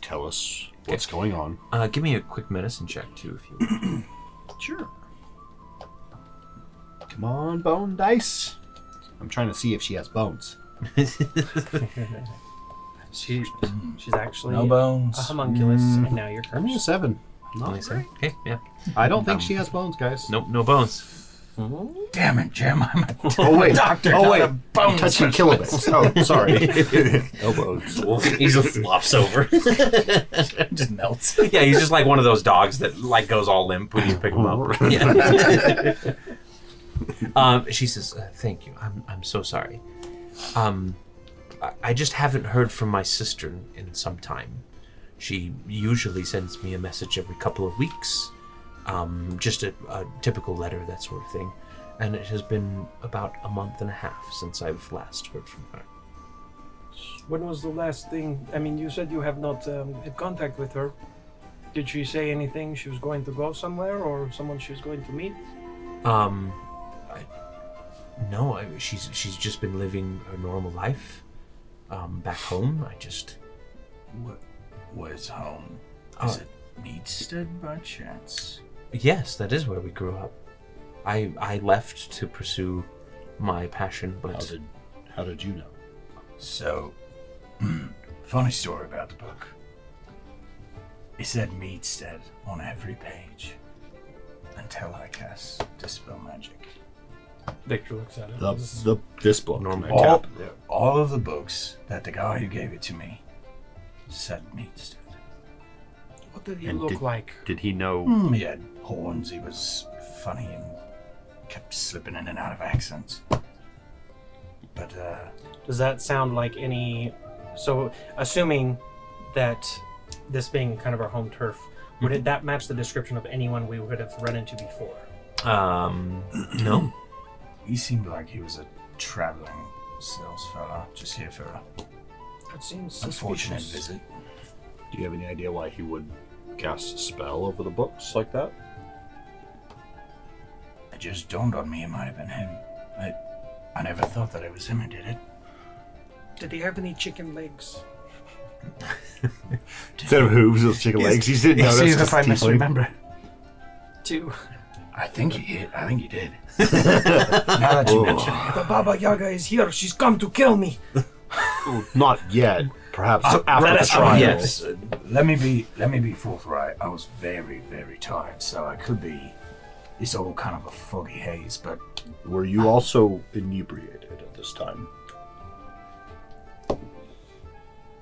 tell us what's going on. Give me a quick medicine check too, if you. Sure. Come on, bone dice. I'm trying to see if she has bones. She's actually No bones. a homunculus, and now you're I'm a cursed. 7. Not Only great. seven? Okay, yeah. I don't think she has bones, guys. Nope, no bones. Damn it, Jim. I'm a Oh wait, doctor. oh not wait, a bone touch and kill a bit. Oh, sorry. No bones. He just flops over. just melts. Yeah, he's just like one of those dogs that like goes all limp when you pick him up. Yeah. She says, "Thank you. I'm so sorry. I just haven't heard from my sister in some time. She usually sends me a message every couple of weeks, just a typical letter, that sort of thing. And it has been about a month and a half since I've last heard from her." When was the last thing? I mean, you said you have not had contact with her. Did she say anything? She was going to go somewhere, or someone she was going to meet? No, she's just been living her normal life. Back home, Where's home? Oh. Is it Meadstead by chance? Yes, that is where we grew up. I left to pursue my passion, but How did you know? So, funny story about the book. It said Meadstead on every page until I cast Dispel Magic. Victor looks at it. This book. Normal. I tap there. All of the books that the guy who gave it to me said Meadstead. What did he And look like? Did he know? He had horns, he was funny and kept slipping in and out of accents. But, Does that sound like any? So, assuming that this being kind of our home turf, would that match the description of anyone we would have run into before? no. he seemed like he was a traveling sales fella, just here for a That seems unfortunate suspicious. visit. Do you have any idea why he would cast a spell over the books like that? It just dawned on me it might have been him. I never thought that it was him who did it. Did he have any chicken legs? Instead of hooves, those chicken legs. He didn't notice. See if I tiefling. misremember. 2. I think he did. Now that you mention it. The Baba Yaga is here. She's come to kill me. Not yet. Perhaps after right the after- trial. yes. Let me be forthright. I was very, very tired, so I could be. It's all kind of a foggy haze, but Were you also inebriated at this time?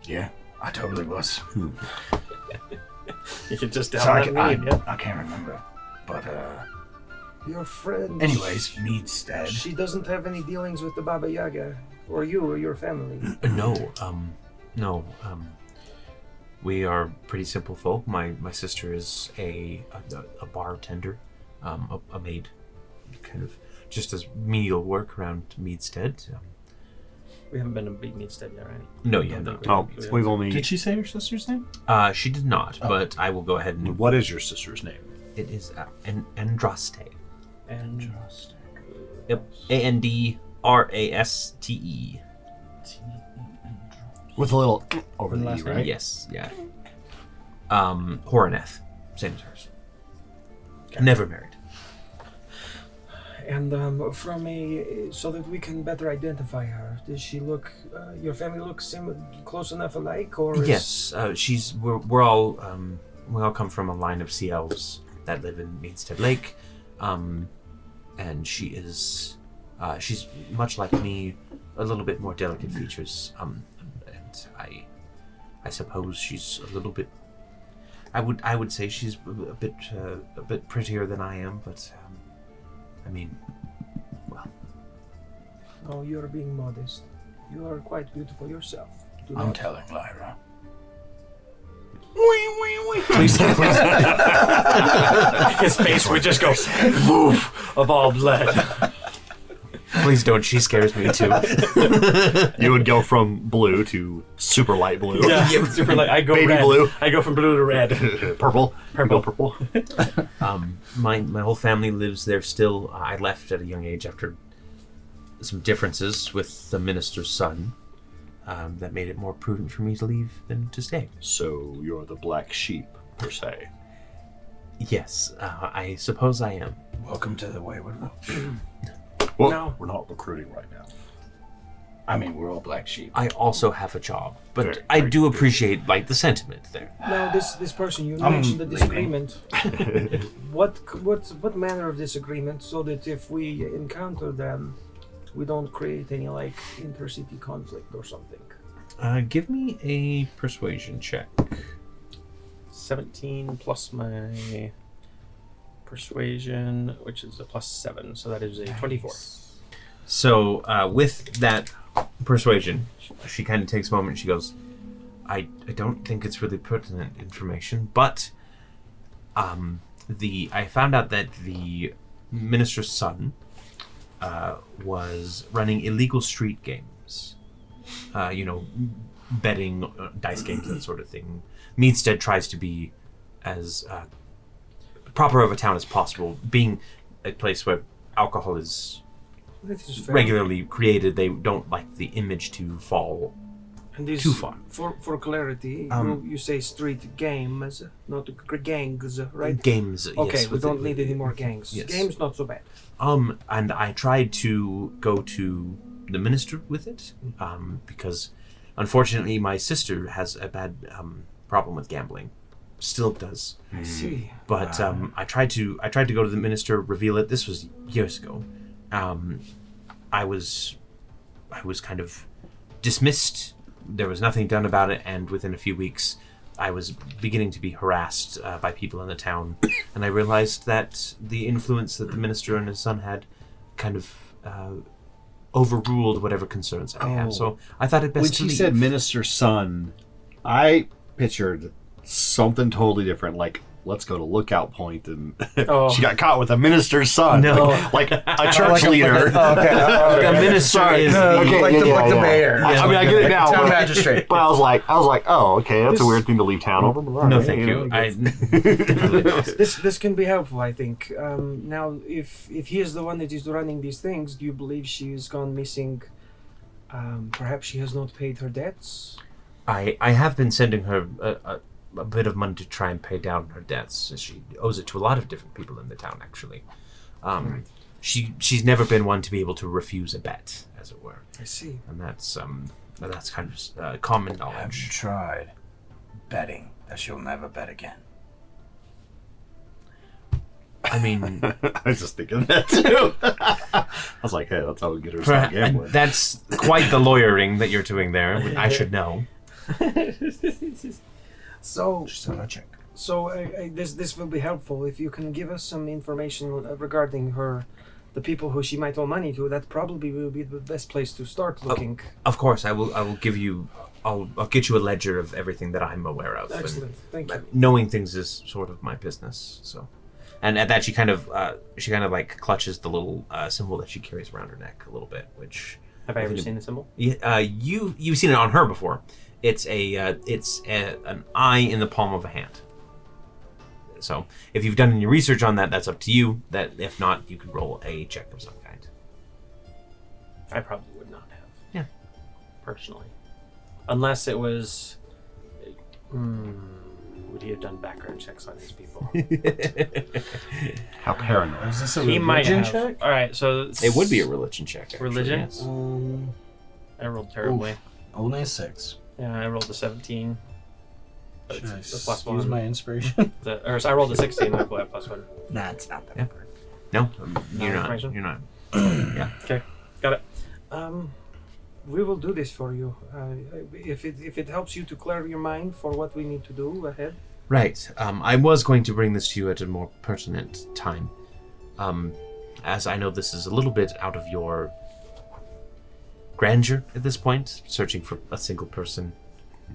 yeah, I totally was. You can just So down that mead, yeah. I can't remember, but Your friend. anyways, Meadstead. She doesn't have any dealings with the Baba Yaga, or you, or your family. No, we are pretty simple folk. My sister is a bartender, a maid, kind of just does menial work around Meadstead. We haven't been to Big Meadstead yet, right? No, you have not. Oh, we've only. Did she say her sister's name? She did not, but I will go ahead and. What is your sister's name? It is Andraste. And Yep, Andraste. With a little over And the last E, name? right? Yes, yeah. Horaneth, same as hers. Never married. And from so that we can better identify her, does she look? Your family looks close enough alike, or is... Yes, we're all we all come from a line of sea elves that live in Meadstead Lake, and she is she's much like me, a little bit more delicate features, and I suppose she's a little bit. I would say she's a bit prettier than I am, but I mean, well. Oh, you're being modest. You are quite beautiful yourself. Do I'm not- telling Lyra. Please. his face would just go woof of all blood. Please don't. She scares me too. You would go from blue to super light blue. Yeah, super light. I go Baby red. blue. I go from blue to red. Purple. Purple. Purple. My whole family lives there still. I left at a young age after some differences with the minister's son. That made it more prudent for me to leave than to stay. So you're the black sheep, per se. Yes, I suppose I am. Welcome to the Wayward Wolf. Well, No. we're not recruiting right now. I mean, we're all black sheep. I also have a job, but Very, I very do good. appreciate like the sentiment there. Now, this person you I'm mentioned the leaving. disagreement. What manner of disagreement, so that if we encounter them, we don't create any like intercity conflict or something. Give me a persuasion check. 17 plus my persuasion, which is a +7, so that is a 24. So with that persuasion, she kind of takes a moment and she goes, I don't think it's really pertinent information, but I found out that the minister's son was running illegal street games. Betting, dice games, that sort of thing. Meadstead tries to be as proper of a town as possible, being a place where alcohol is This is fair. regularly created. They don't like the image to fall And this, too far. For clarity, you say street games, not gangs, right? Games. Okay, yes, we with don't the- need any more gangs. Yes. Games, not so bad. And I tried to go to the minister with it, because unfortunately my sister has a bad problem with gambling. Still does. I see. But I tried to go to the minister, reveal it. This was years ago. I was kind of dismissed. There was nothing done about it, and within a few weeks, I was beginning to be harassed by people in the town, and I realized that the influence that the minister and his son had kind of overruled whatever concerns I have. So I thought it best When to she leave. said minister's son, I pictured something totally different, like let's go to Lookout Point, and Oh. she got caught with a minister's son. No. Like a church leader. A minister is Okay, like yeah, the mayor. I mean, I get it now. Town but- magistrate. But I was like, oh, okay, that's a weird thing to leave town over. But all No, right, thank know, you. I guess. Definitely not. This can be helpful, I think. Now, if he is the one that is running these things, do you believe she has gone missing? Perhaps she has not paid her debts. I have been sending her a bit of money to try and pay down her debts. She owes it to a lot of different people in the town, actually. She's never been one to be able to refuse a bet, as it were, I see. and that's kind of common Have you knowledge. tried betting that she'll never bet again? I mean, I was just thinking that too. I was like, hey, that's how we get her to stop gambling. that's quite the lawyering that you're doing there. I should know. So, She said, "I'll check." so this will be helpful if you can give us some information regarding her, the people who she might owe money to. That probably will be the best place to start looking. Of course, I will give you. I'll get you a ledger of everything that I'm aware of. and Excellent, thank you. knowing things is sort of my business. So, and at that she kind of like clutches the little symbol that she carries around her neck a little bit. Which Have I ever seen the symbol? you've seen it on her before. It's an eye in the palm of a hand. So if you've done any research on that, that's up to you. That if not, you can roll a check of some kind. I probably would not have. Yeah. Personally. Unless it was... would he have done background checks on his people? How paranoid. Is this a He might religion have. check? Alright, so... It would be a religion check. Actually, Religion? yes. I rolled terribly. Only a 6. Yeah, I rolled a 17. But Should I it's a plus use one. my inspiration? I rolled a 16 and I put a plus one. Nah, it's not that Yeah. hard. No, No you're not. information? You're not. Okay, got it. We will do this for you. If it helps you to clear your mind for what we need to do ahead. Right. I was going to bring this to you at a more pertinent time. As I know this is a little bit out of your grandeur at this point, searching for a single person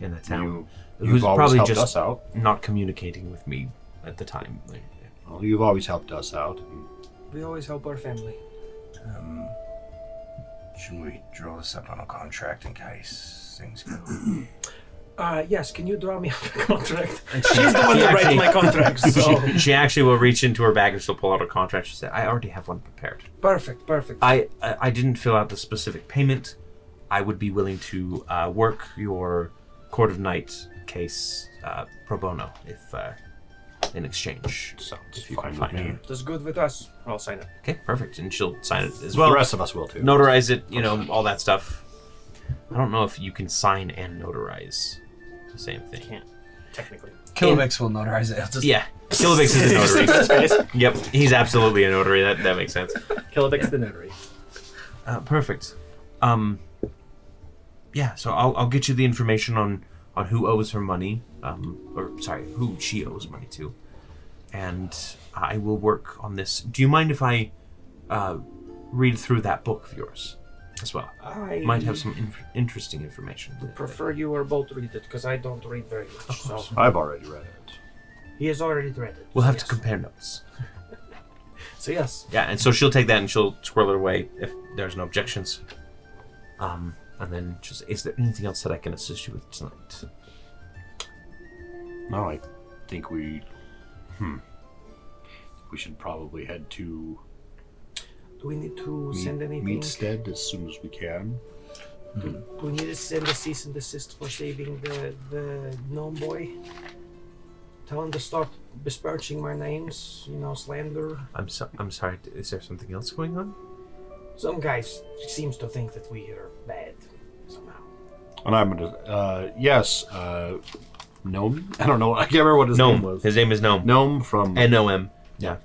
in the town You've who's always probably helped just us out. not communicating with me at the time. Well, you've always helped us out. We always help our family. Shouldn't we draw this up on a contract in case things go? Yes, can you draw me up a contract? She's the one that writes my contracts, so... She actually will reach into her bag and she'll pull out a contract. She said, "I already have one prepared. Perfect. I didn't fill out the specific payment. I would be willing to work your Court of Night case pro bono if in exchange. So if you can find it. That's good with us. I'll sign it. Okay, perfect. And she'll sign it as Well, well. the rest of us will too. Notarize it, all that stuff. I don't know if you can sign and notarize the same thing. Can't, technically. Kilobix will notarize it. I'll just- Yeah, Kilobix is a notary. Yep, he's absolutely a notary. That makes sense. Kilobix the notary. Perfect. Yeah, so I'll get you the information on who owes her money, who she owes money to, and I will work on this. Do you mind if I read through that book of yours as well? I Might have some interesting information. prefer you or both read it, because I don't read very much. So I've already read it. he has already read it. We'll have Yes. to compare notes. So yes. Yeah, and so she'll take that and she'll squirrel it away if there's no objections. And then just, is there anything else that I can assist you with tonight? No, I think we should probably head to Do we need to send anything? Meatstead as soon as we can. Do we need to send a cease and desist for saving the gnome boy? Tell him to stop besmirching my names, slander. I'm sorry, is there something else going on? Some guy seems to think that we are bad somehow. And I'm gonna, Gnome? I don't know. I can't remember what his name was. His name is Gnome. Gnome from N-O-M. Yeah.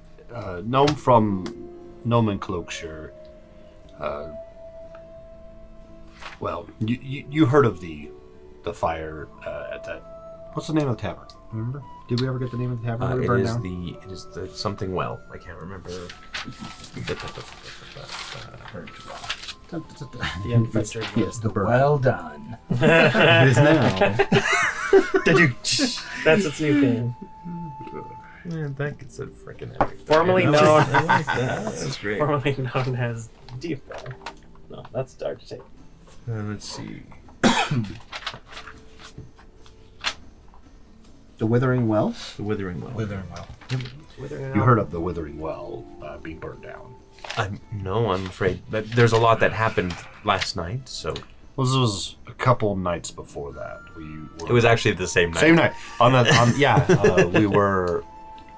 Gnome from Nomenclature. Well, you heard of the fire at that. What's the name of the tavern? Remember? Did we ever get the name of the tavern? It is the something well. I can't remember. The unfiltered. Yes, the bird. Well done. It is now. That's its new thing. Man, that gets a freaking epic. Formerly I known, like that. That's great. formerly known as Deep Well. No, that's dark to take. Let's see. The Withering Well? The Withering Well. Withering well. You heard of the Withering Well being burned down. No, I'm afraid. But there's a lot that happened last night, so... Well, this was a couple nights before that. It was actually the same night. Same night.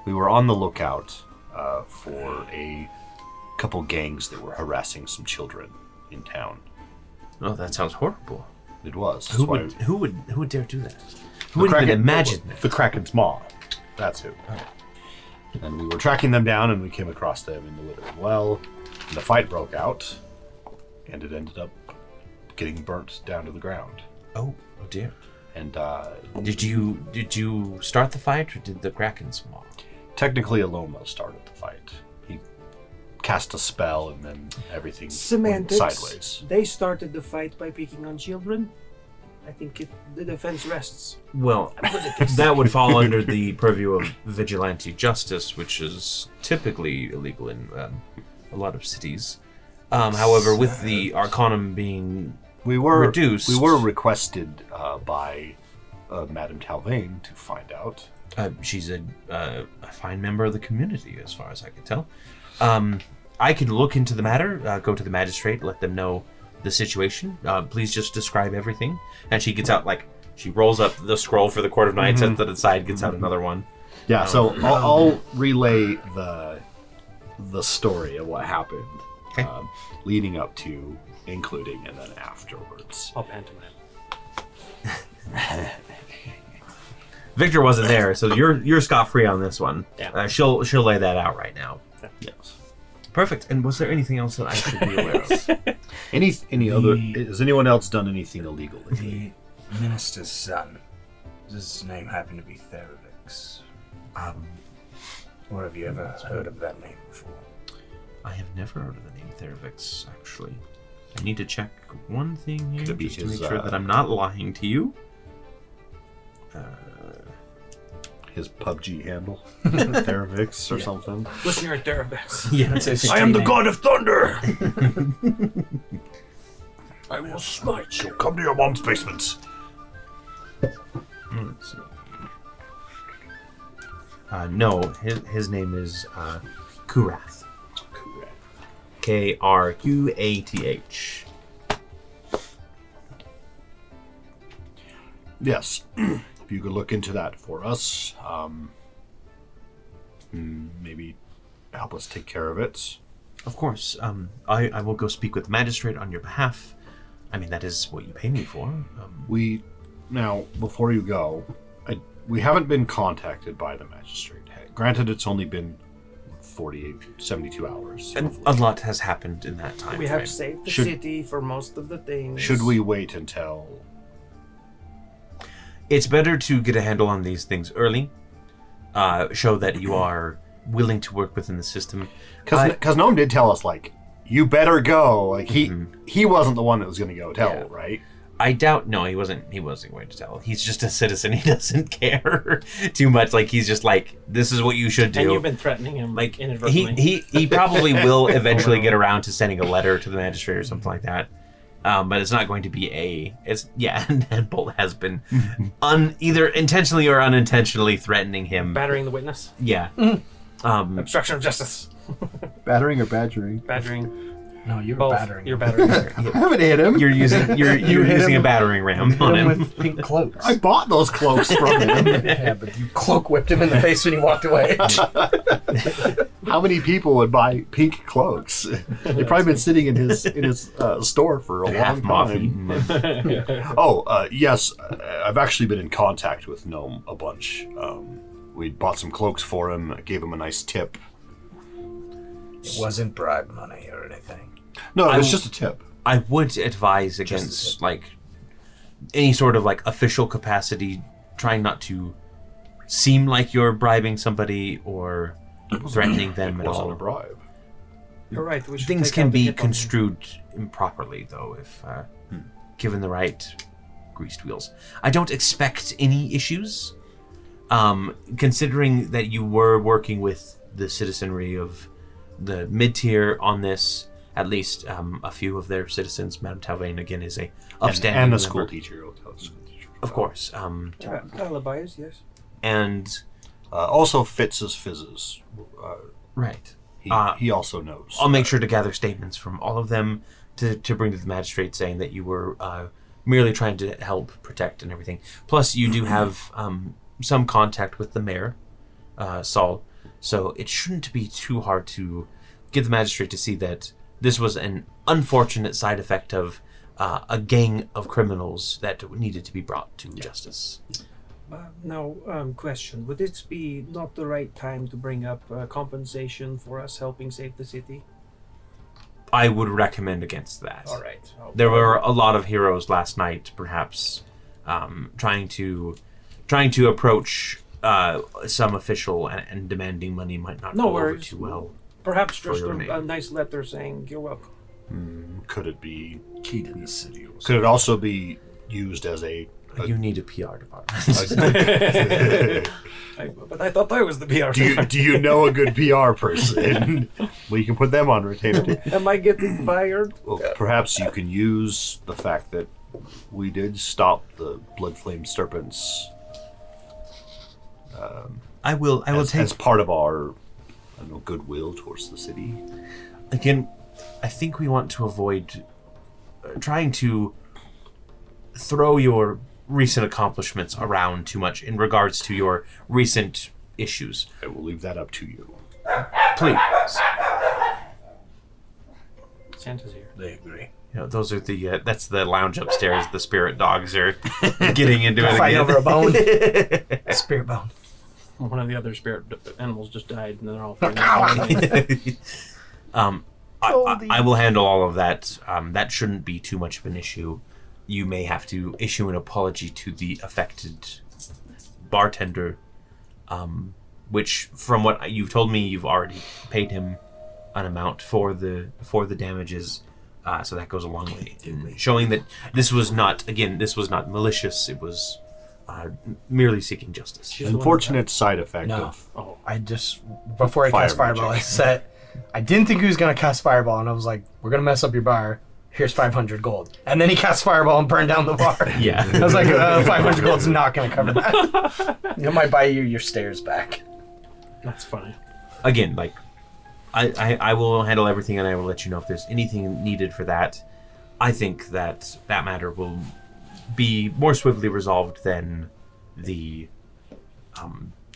We were on the lookout for a couple gangs that were harassing some children in town. Oh, that sounds horrible. It was. Who would dare do that? Who would even imagine that? The Kraken's Maw. That's who. And we were tracking them down, and we came across them in the Withering Well. And the fight broke out, and it ended up getting burnt down to the ground. Oh dear. And Did you start the fight, or did the Kraken's Maw? technically, Alomah started the fight. He cast a spell, and then everything went Semantics. sideways. They started the fight by picking on children. I think the defense rests. Well, that would fall under the purview of vigilante justice, which is typically illegal in a lot of cities. However, with the Arcanum being reduced, we were requested by Madame Talvain to find out. She's a fine member of the community, as far as I can tell. I can look into the matter, go to the magistrate, let them know the situation. Please just describe everything. And she gets out, she rolls up the scroll for the Court of Knights, sets it aside, gets out another one. Yeah, so I'll relay the story of what happened, Okay. leading up to, including, and then afterwards. I'll pantomime. Victor wasn't there, so you're scot-free on this one. Yeah. She'll lay that out right now. Yes. Perfect. And was there anything else that I should be aware of? Any other? Has anyone else done anything illegal lately? The minister's son. Does his name happen to be Theravix? Or have you ever heard of that name before? I have never heard of the name Theravix, actually. I need to check one thing here Could it be just to his, make sure that I'm not lying to you. His PUBG handle, Theravix or something. Listen here, Darabex. Yeah, I am the god of thunder. I will smite you. Come to your mom's basement. Let's see. No, his name is Kurath. Krqath. Yes. If you could look into that for us, maybe help us take care of it. Of course. I will go speak with the magistrate on your behalf. I mean, that is what you pay me for. Now, before you go, we haven't been contacted by the magistrate. Granted, it's only been 72 hours. And a lot has happened in that time. We have saved the city for most of the things. Should we wait until... It's better to get a handle on these things early. Show that you are willing to work within the system. Because Noam did tell us, you better go. He wasn't the one that was going to go tell, right? I doubt. No, he wasn't going to tell. He's just a citizen. He doesn't care too much. He's just this is what you should do. And you've been threatening him, inadvertently. He probably will eventually get around to sending a letter to the magistrate or something like that. But it's not going to be and Bolt has been either intentionally or unintentionally threatening him. Battering the witness. Yeah. Obstruction of justice. Battering or badgering? Badgering. No, you were Both. battering. You're battering. I haven't hit him. You're using using a battering ram on him. with pink cloaks. I bought those cloaks from him. Yeah, but you cloak whipped him in the face when he walked away. How many people would buy pink cloaks? They've probably been sitting in his store for a long time. Yes, I've actually been in contact with Gnome a bunch. We bought some cloaks for him, gave him a nice tip. It wasn't bribe money or anything. No, it was just a tip. I would advise against any sort of official capacity, trying not to seem like you're bribing somebody or threatening them It at wasn't all. a bribe. You're right. We should Things take can out the be hit on him. construed improperly, though, if given the right greased wheels. I don't expect any issues considering that you were working with the citizenry of the mid-tier on this, at least a few of their citizens, Madame Tavern again is a upstanding and the member. school teacher. School teacher. Of course. Alibis, yes. And also Fitz's fizzes. right. He also knows. I'll make sure to gather statements from all of them to bring to the magistrate saying that you were merely trying to help protect and everything. Plus, you do have some contact with the mayor, Saul, so it shouldn't be too hard to get the magistrate to see that this was an unfortunate side effect of a gang of criminals that needed to be brought to justice. Now, question. Would this be not the right time to bring up compensation for us helping save the city? I would recommend against that. All right. There were a lot of heroes last night, perhaps trying to approach some official and demanding money might not go over too well. Perhaps for just your a name. nice letter saying you're welcome. Could it be? Key to the city. Could it also be used as a? You need a PR department. But I thought I was the PR. Do you know a good PR person? Well, you can put them on retainer too. Am I getting fired? Well, perhaps you can use the fact that we did stop the blood flame serpents. I will take as part of our, goodwill towards the city. again. I think we want to avoid trying to throw your recent accomplishments around too much in regards to your recent issues. I will leave that up to you. Please. Santa's here. They agree. Those are the that's the lounge upstairs. The spirit dogs are getting into it Fight again. over a bone. Spirit bone. One of the other spirit animals just died, and they're all fighting. I will handle all of that. That shouldn't be too much of an issue. You may have to issue an apology to the affected bartender, which, from what you've told me, you've already paid him an amount for the damages. So that goes a long way in showing that this was not malicious. It was merely seeking justice. Unfortunate side effect No. of. I just, before I cast Fire Fireball, magic. I said, I didn't think he was going to cast Fireball, and I was like, we're going to mess up your bar. Here's 500 gold. And then he cast Fireball and burned down the bar. Yeah. I was like, 500 gold's not going to cover that. It might buy you your stairs back. That's funny. Again, like, I will handle everything, and I will let you know if there's anything needed for that. I think that matter will be more swiftly resolved than the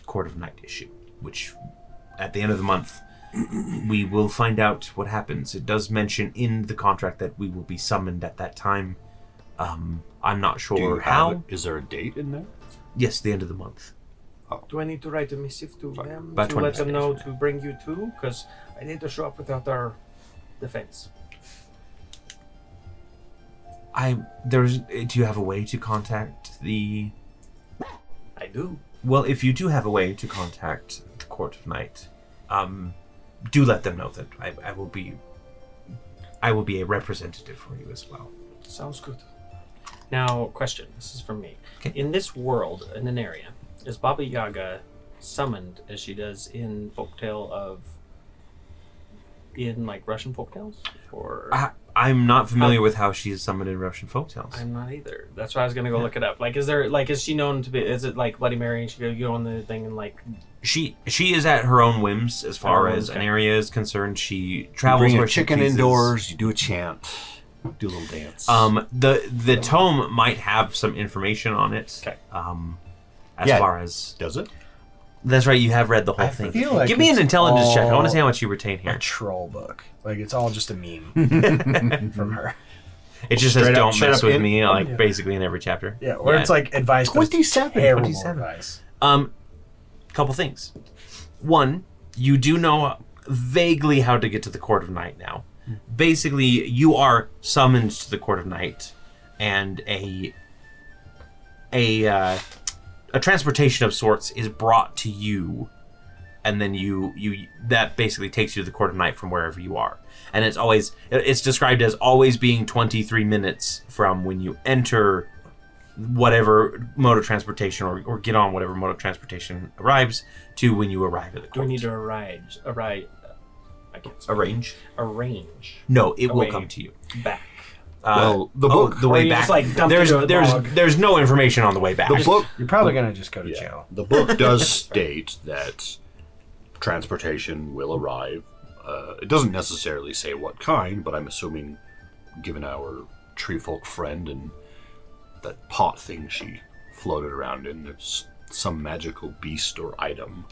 Court of Night issue, which at the end of the month we will find out what happens. It does mention in the contract that we will be summoned at that time. I'm not sure how. Is there a date in there? Yes, the end of the month. Do I need to write a missive to them About to let 20 them know seconds. to bring you too? Because I need to show up without our defense. Do you have a way to contact the... I do. Well, if you do have a way to contact the Court of Night, do let them know that I will be a representative for you as well. Sounds good. Now, question. This is from me. Okay. In this world, in Aneria, is Baba Yaga summoned as she does in Russian folktales? Or I'm not familiar with how she is summoned in Russian folktales. I'm not either. That's why I was gonna go look it up. Like, is she known to be? Is it like Bloody Mary and she go on the thing and like? She is at her own whims as far as Okay. Aneria is concerned. She You travels bring where a she chicken pleases. indoors. You do a chant. Do a little dance. The tome might have some information on it. Okay. As Yeah. far as Does it? that's right, you have read the whole I thing. feel like Give me an it's intelligence check. I want to all see how much you retain A here. troll book. Like, it's all just a meme from her. It just says Straight up- "Don't straight mess up with in- me," like Yeah. basically in every chapter. Yeah, or it's like advice. but it's 27. terrible 27. advice. Couple things. One, you do know vaguely how to get to the Court of Night now. Basically, you are summoned to the Court of Night, and a transportation of sorts is brought to you, and then you that basically takes you to the Court of Night from wherever you are. And it's described as always being 23 minutes from when you enter whatever mode of transportation or get on whatever mode of transportation arrives to when you arrive at the court. Do we need to arrange? I can't speak. Arrange? Arrange. No, it will Away. come to you. Back. Well, the book. the Or way you back. just, like, dump it into a bog. There's no information on the way back. The book. You're probably gonna just go to Yeah, jail. the book does state that transportation will arrive. It doesn't necessarily say what kind, but I'm assuming, given our tree folk friend and that pot thing she floated around in, it's some magical beast or item.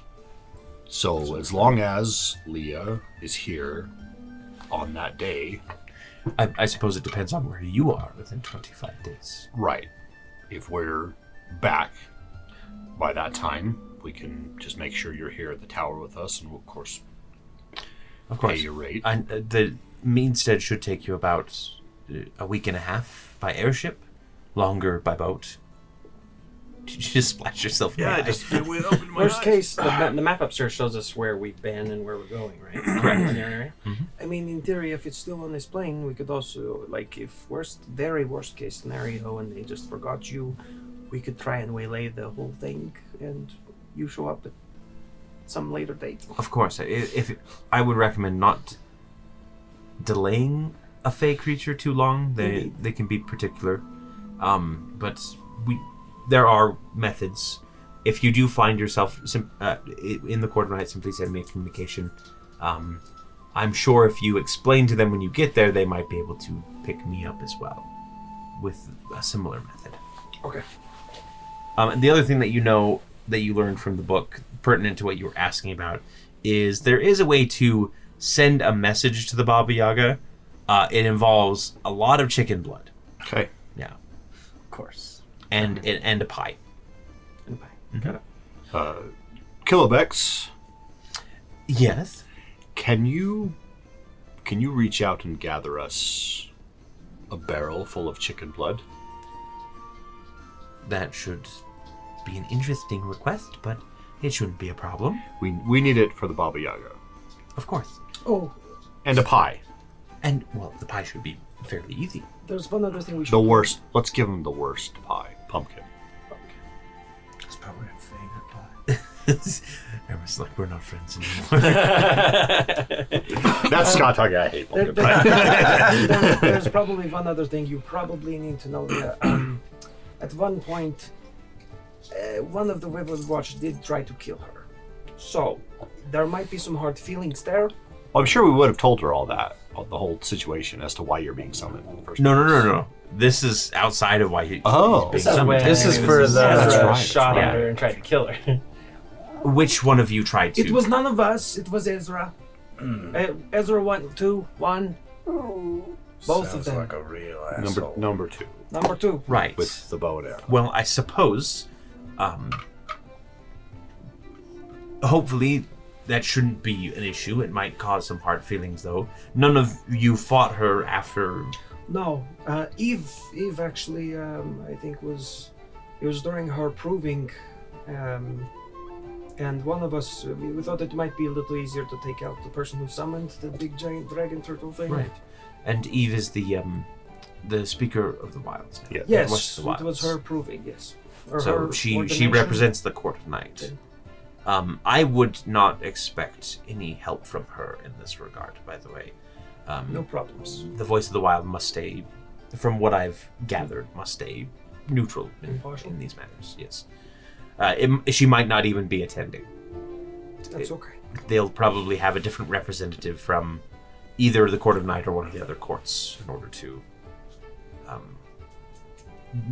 So as long as Leah is here on that day, I suppose it depends on where you are within 25 days. right, if we're back by that time, we can just make sure you're here at the tower with us, and we'll, of course, Of course. pay your rate. And the Meanstead should take you about a week and a half by airship, longer by boat. Did you just splash yourself in the eye? Worst case, the map upstairs shows us where we've been and where we're going, right? Correct. In your area? I mean, in theory, if it's still on this plane, we could also, like, if very worst case scenario, and they just forgot you, we could try and waylay the whole thing, and you show up at some later date. Of course. If I would recommend not delaying a fey creature too long. They can be particular. But there are methods. If you do find yourself in the Court of Night, simply send me a communication. I'm sure if you explain to them when you get there, they might be able to pick me up as well with a similar method. Okay. And the other thing that you learned from the book, pertinent to what you were asking about, is there is a way to send a message to the Baba Yaga. It involves a lot of chicken blood. Okay. Yeah. Of course. And a pie. And bye. Kilobex, Yes. can you reach out and gather us a barrel full of chicken blood? That should be an interesting request, but it shouldn't be a problem. We need it for the Baba Yaga. Of course. Oh, And a pie. And, well, the pie should be fairly easy. there's one other thing we should The worst. Let's give him the worst pie. Pumpkin. It's probably a favorite pie. Aramis, like, we're not friends anymore. That's Scott talking. I hate pumpkin pie. There's probably one other thing you probably need to know. At one point, one of the Withered Watch did try to kill her. So, there might be some hard feelings there. I'm sure we would have told her all that, the whole situation, as to why you're being summoned in the first No. This is outside of why he. Oh. he's This being is summoned. when This is for the- That's Ezra right, shot that's at her right. and tried to kill her. Which one of you tried to? It was none of us. It was Ezra. Ezra 1, 2, 1. Both of them. Like a real asshole. Number two, Number 2. Right. with the bow and arrow. Well, I suppose, hopefully that shouldn't be an issue. It might cause some hard feelings, though. None of you fought her after. No, Eve actually, I think it was during her proving, and one of us, we thought it might be a little easier to take out the person who summoned the big giant dragon turtle thing. Right. And Eve is the speaker of the wilds. Now. Yeah. Yes, What's the it was wilds? her proving, yes. Or So her she ordination. represents the Court of Night. Okay. I would not expect any help from her in this regard, by the way. No problems. The voice of the wild must stay, from what I've gathered, must stay neutral Impartial? in these matters. Yes. She might not even be attending. That's okay. They'll probably have a different representative from either the Court of Night or one of the other courts in order to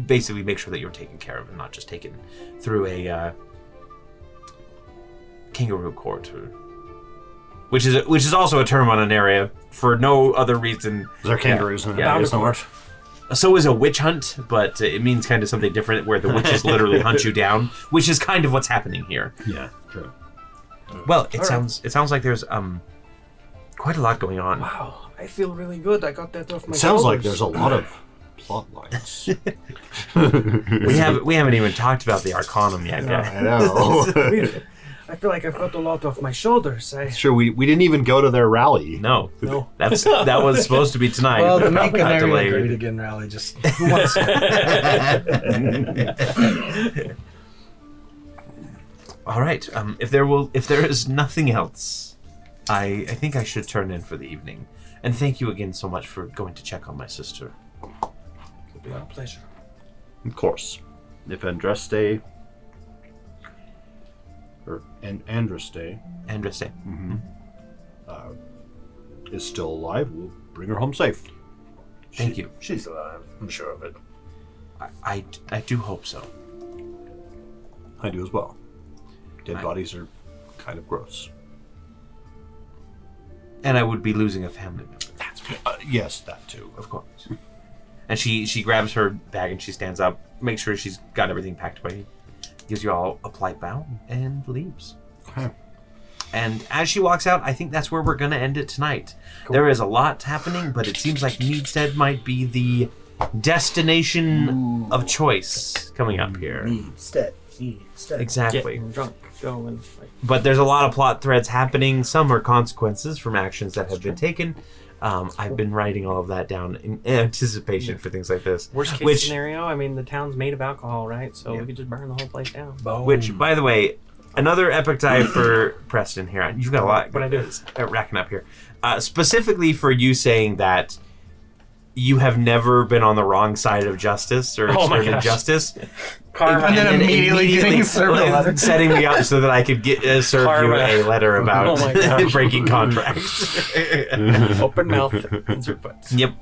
basically make sure that you're taken care of and not just taken through a kangaroo court, which is also a term on Aneria for no other reason. Is there kangaroos in Yeah, there there's somewhere? So is a witch hunt, but it means kind of something different, where the witches literally hunt you down, which is kind of what's happening here. Yeah, true. Well, it sounds like there's quite a lot going on. Wow, I feel really good. I got that off my It sounds like shoulders. there's a lot of plot lines. We haven't even talked about the Arcanum yet, guys. I know. I feel like I've got a lot off my shoulders. Sure, we didn't even go to their rally. No. No. That was supposed to be tonight. Well, the make Got Aneria delayed. great again rally just who wants to? All right. If there is nothing else, I think I should turn in for the evening. And thank you again so much for going to check on my sister. It'll be our pleasure. Of course. If Andraste or Andraste is still alive, we'll bring her home safe. Thank you. She's alive. I'm sure of it. I do hope so. I do as well. Dead bodies are kind of gross. And I would be losing a family member. Yes, that too. Of course. And she grabs her bag and she stands up, makes sure she's got everything packed away, gives you all a polite bow, and leaves. Okay. And as she walks out, I think that's where we're going to end it tonight. Cool. There is a lot happening, but it seems like Meadstead might be the destination of choice coming up here. Meadstead. Exactly. Getting drunk, going. But there's a lot of plot threads happening. Some are consequences from actions that have been taken. I've been writing all of that down in anticipation for things like this. Worst case scenario, I mean, the town's made of alcohol, right? So we could just burn the whole place down. Boom. Which, by the way, another epic die for Preston here. You've got a lot racking up here. Specifically for you saying that you have never been on the wrong side of justice or exerted justice. And then immediately getting served a letter. Setting me up so that I could serve you a letter about breaking contracts. Open mouth, insert foot. Yep.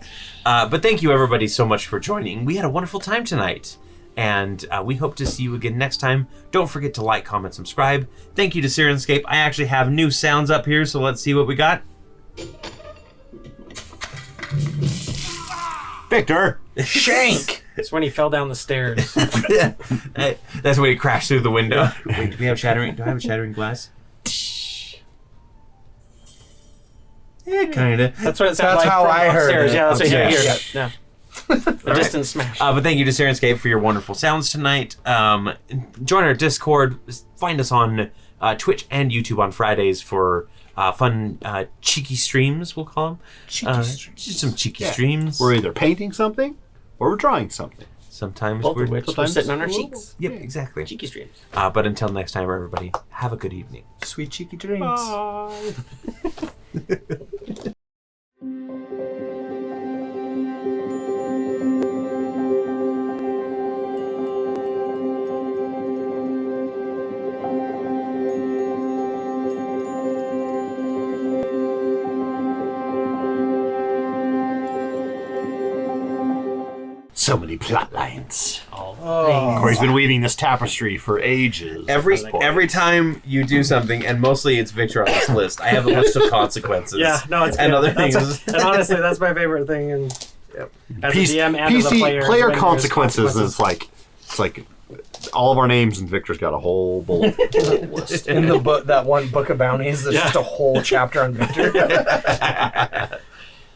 But thank you everybody so much for joining. We had a wonderful time tonight. And we hope to see you again next time. Don't forget to like, comment, subscribe. Thank you to Syrinscape. I actually have new sounds up here, so let's see what we got. Victor! Shank! It's when he fell down the stairs. That's when he crashed through the window. Wait, do I have a shattering glass? Yeah, kind of. That's what it sounds like. That's how I heard upstairs. it. Yeah, that's what you Upstairs. hear. Yeah. A distant smash. But thank you to Syrinscape for your wonderful sounds tonight. Join our Discord. Find us on Twitch and YouTube on Fridays for fun cheeky streams, we'll call them. Just some cheeky streams. We're either painting something or we're drawing something. Sometimes Both we're of which we're sitting on our cheeks. Yep, exactly. Cheeky streams. But until next time, everybody, have a good evening. Sweet cheeky dreams. Bye. So many plot lines. Oh. Cory's been weaving this tapestry for ages. Every time you do something, and mostly it's Victor on this list, I have a list of consequences. Yeah, no, it's and good. other things. And honestly, that's my favorite thing. And as a DM and as a PC player, when there's consequences is like all of our names, and Victor's got a whole bullet list. In the book, that one book of bounties, there's just a whole chapter on Victor.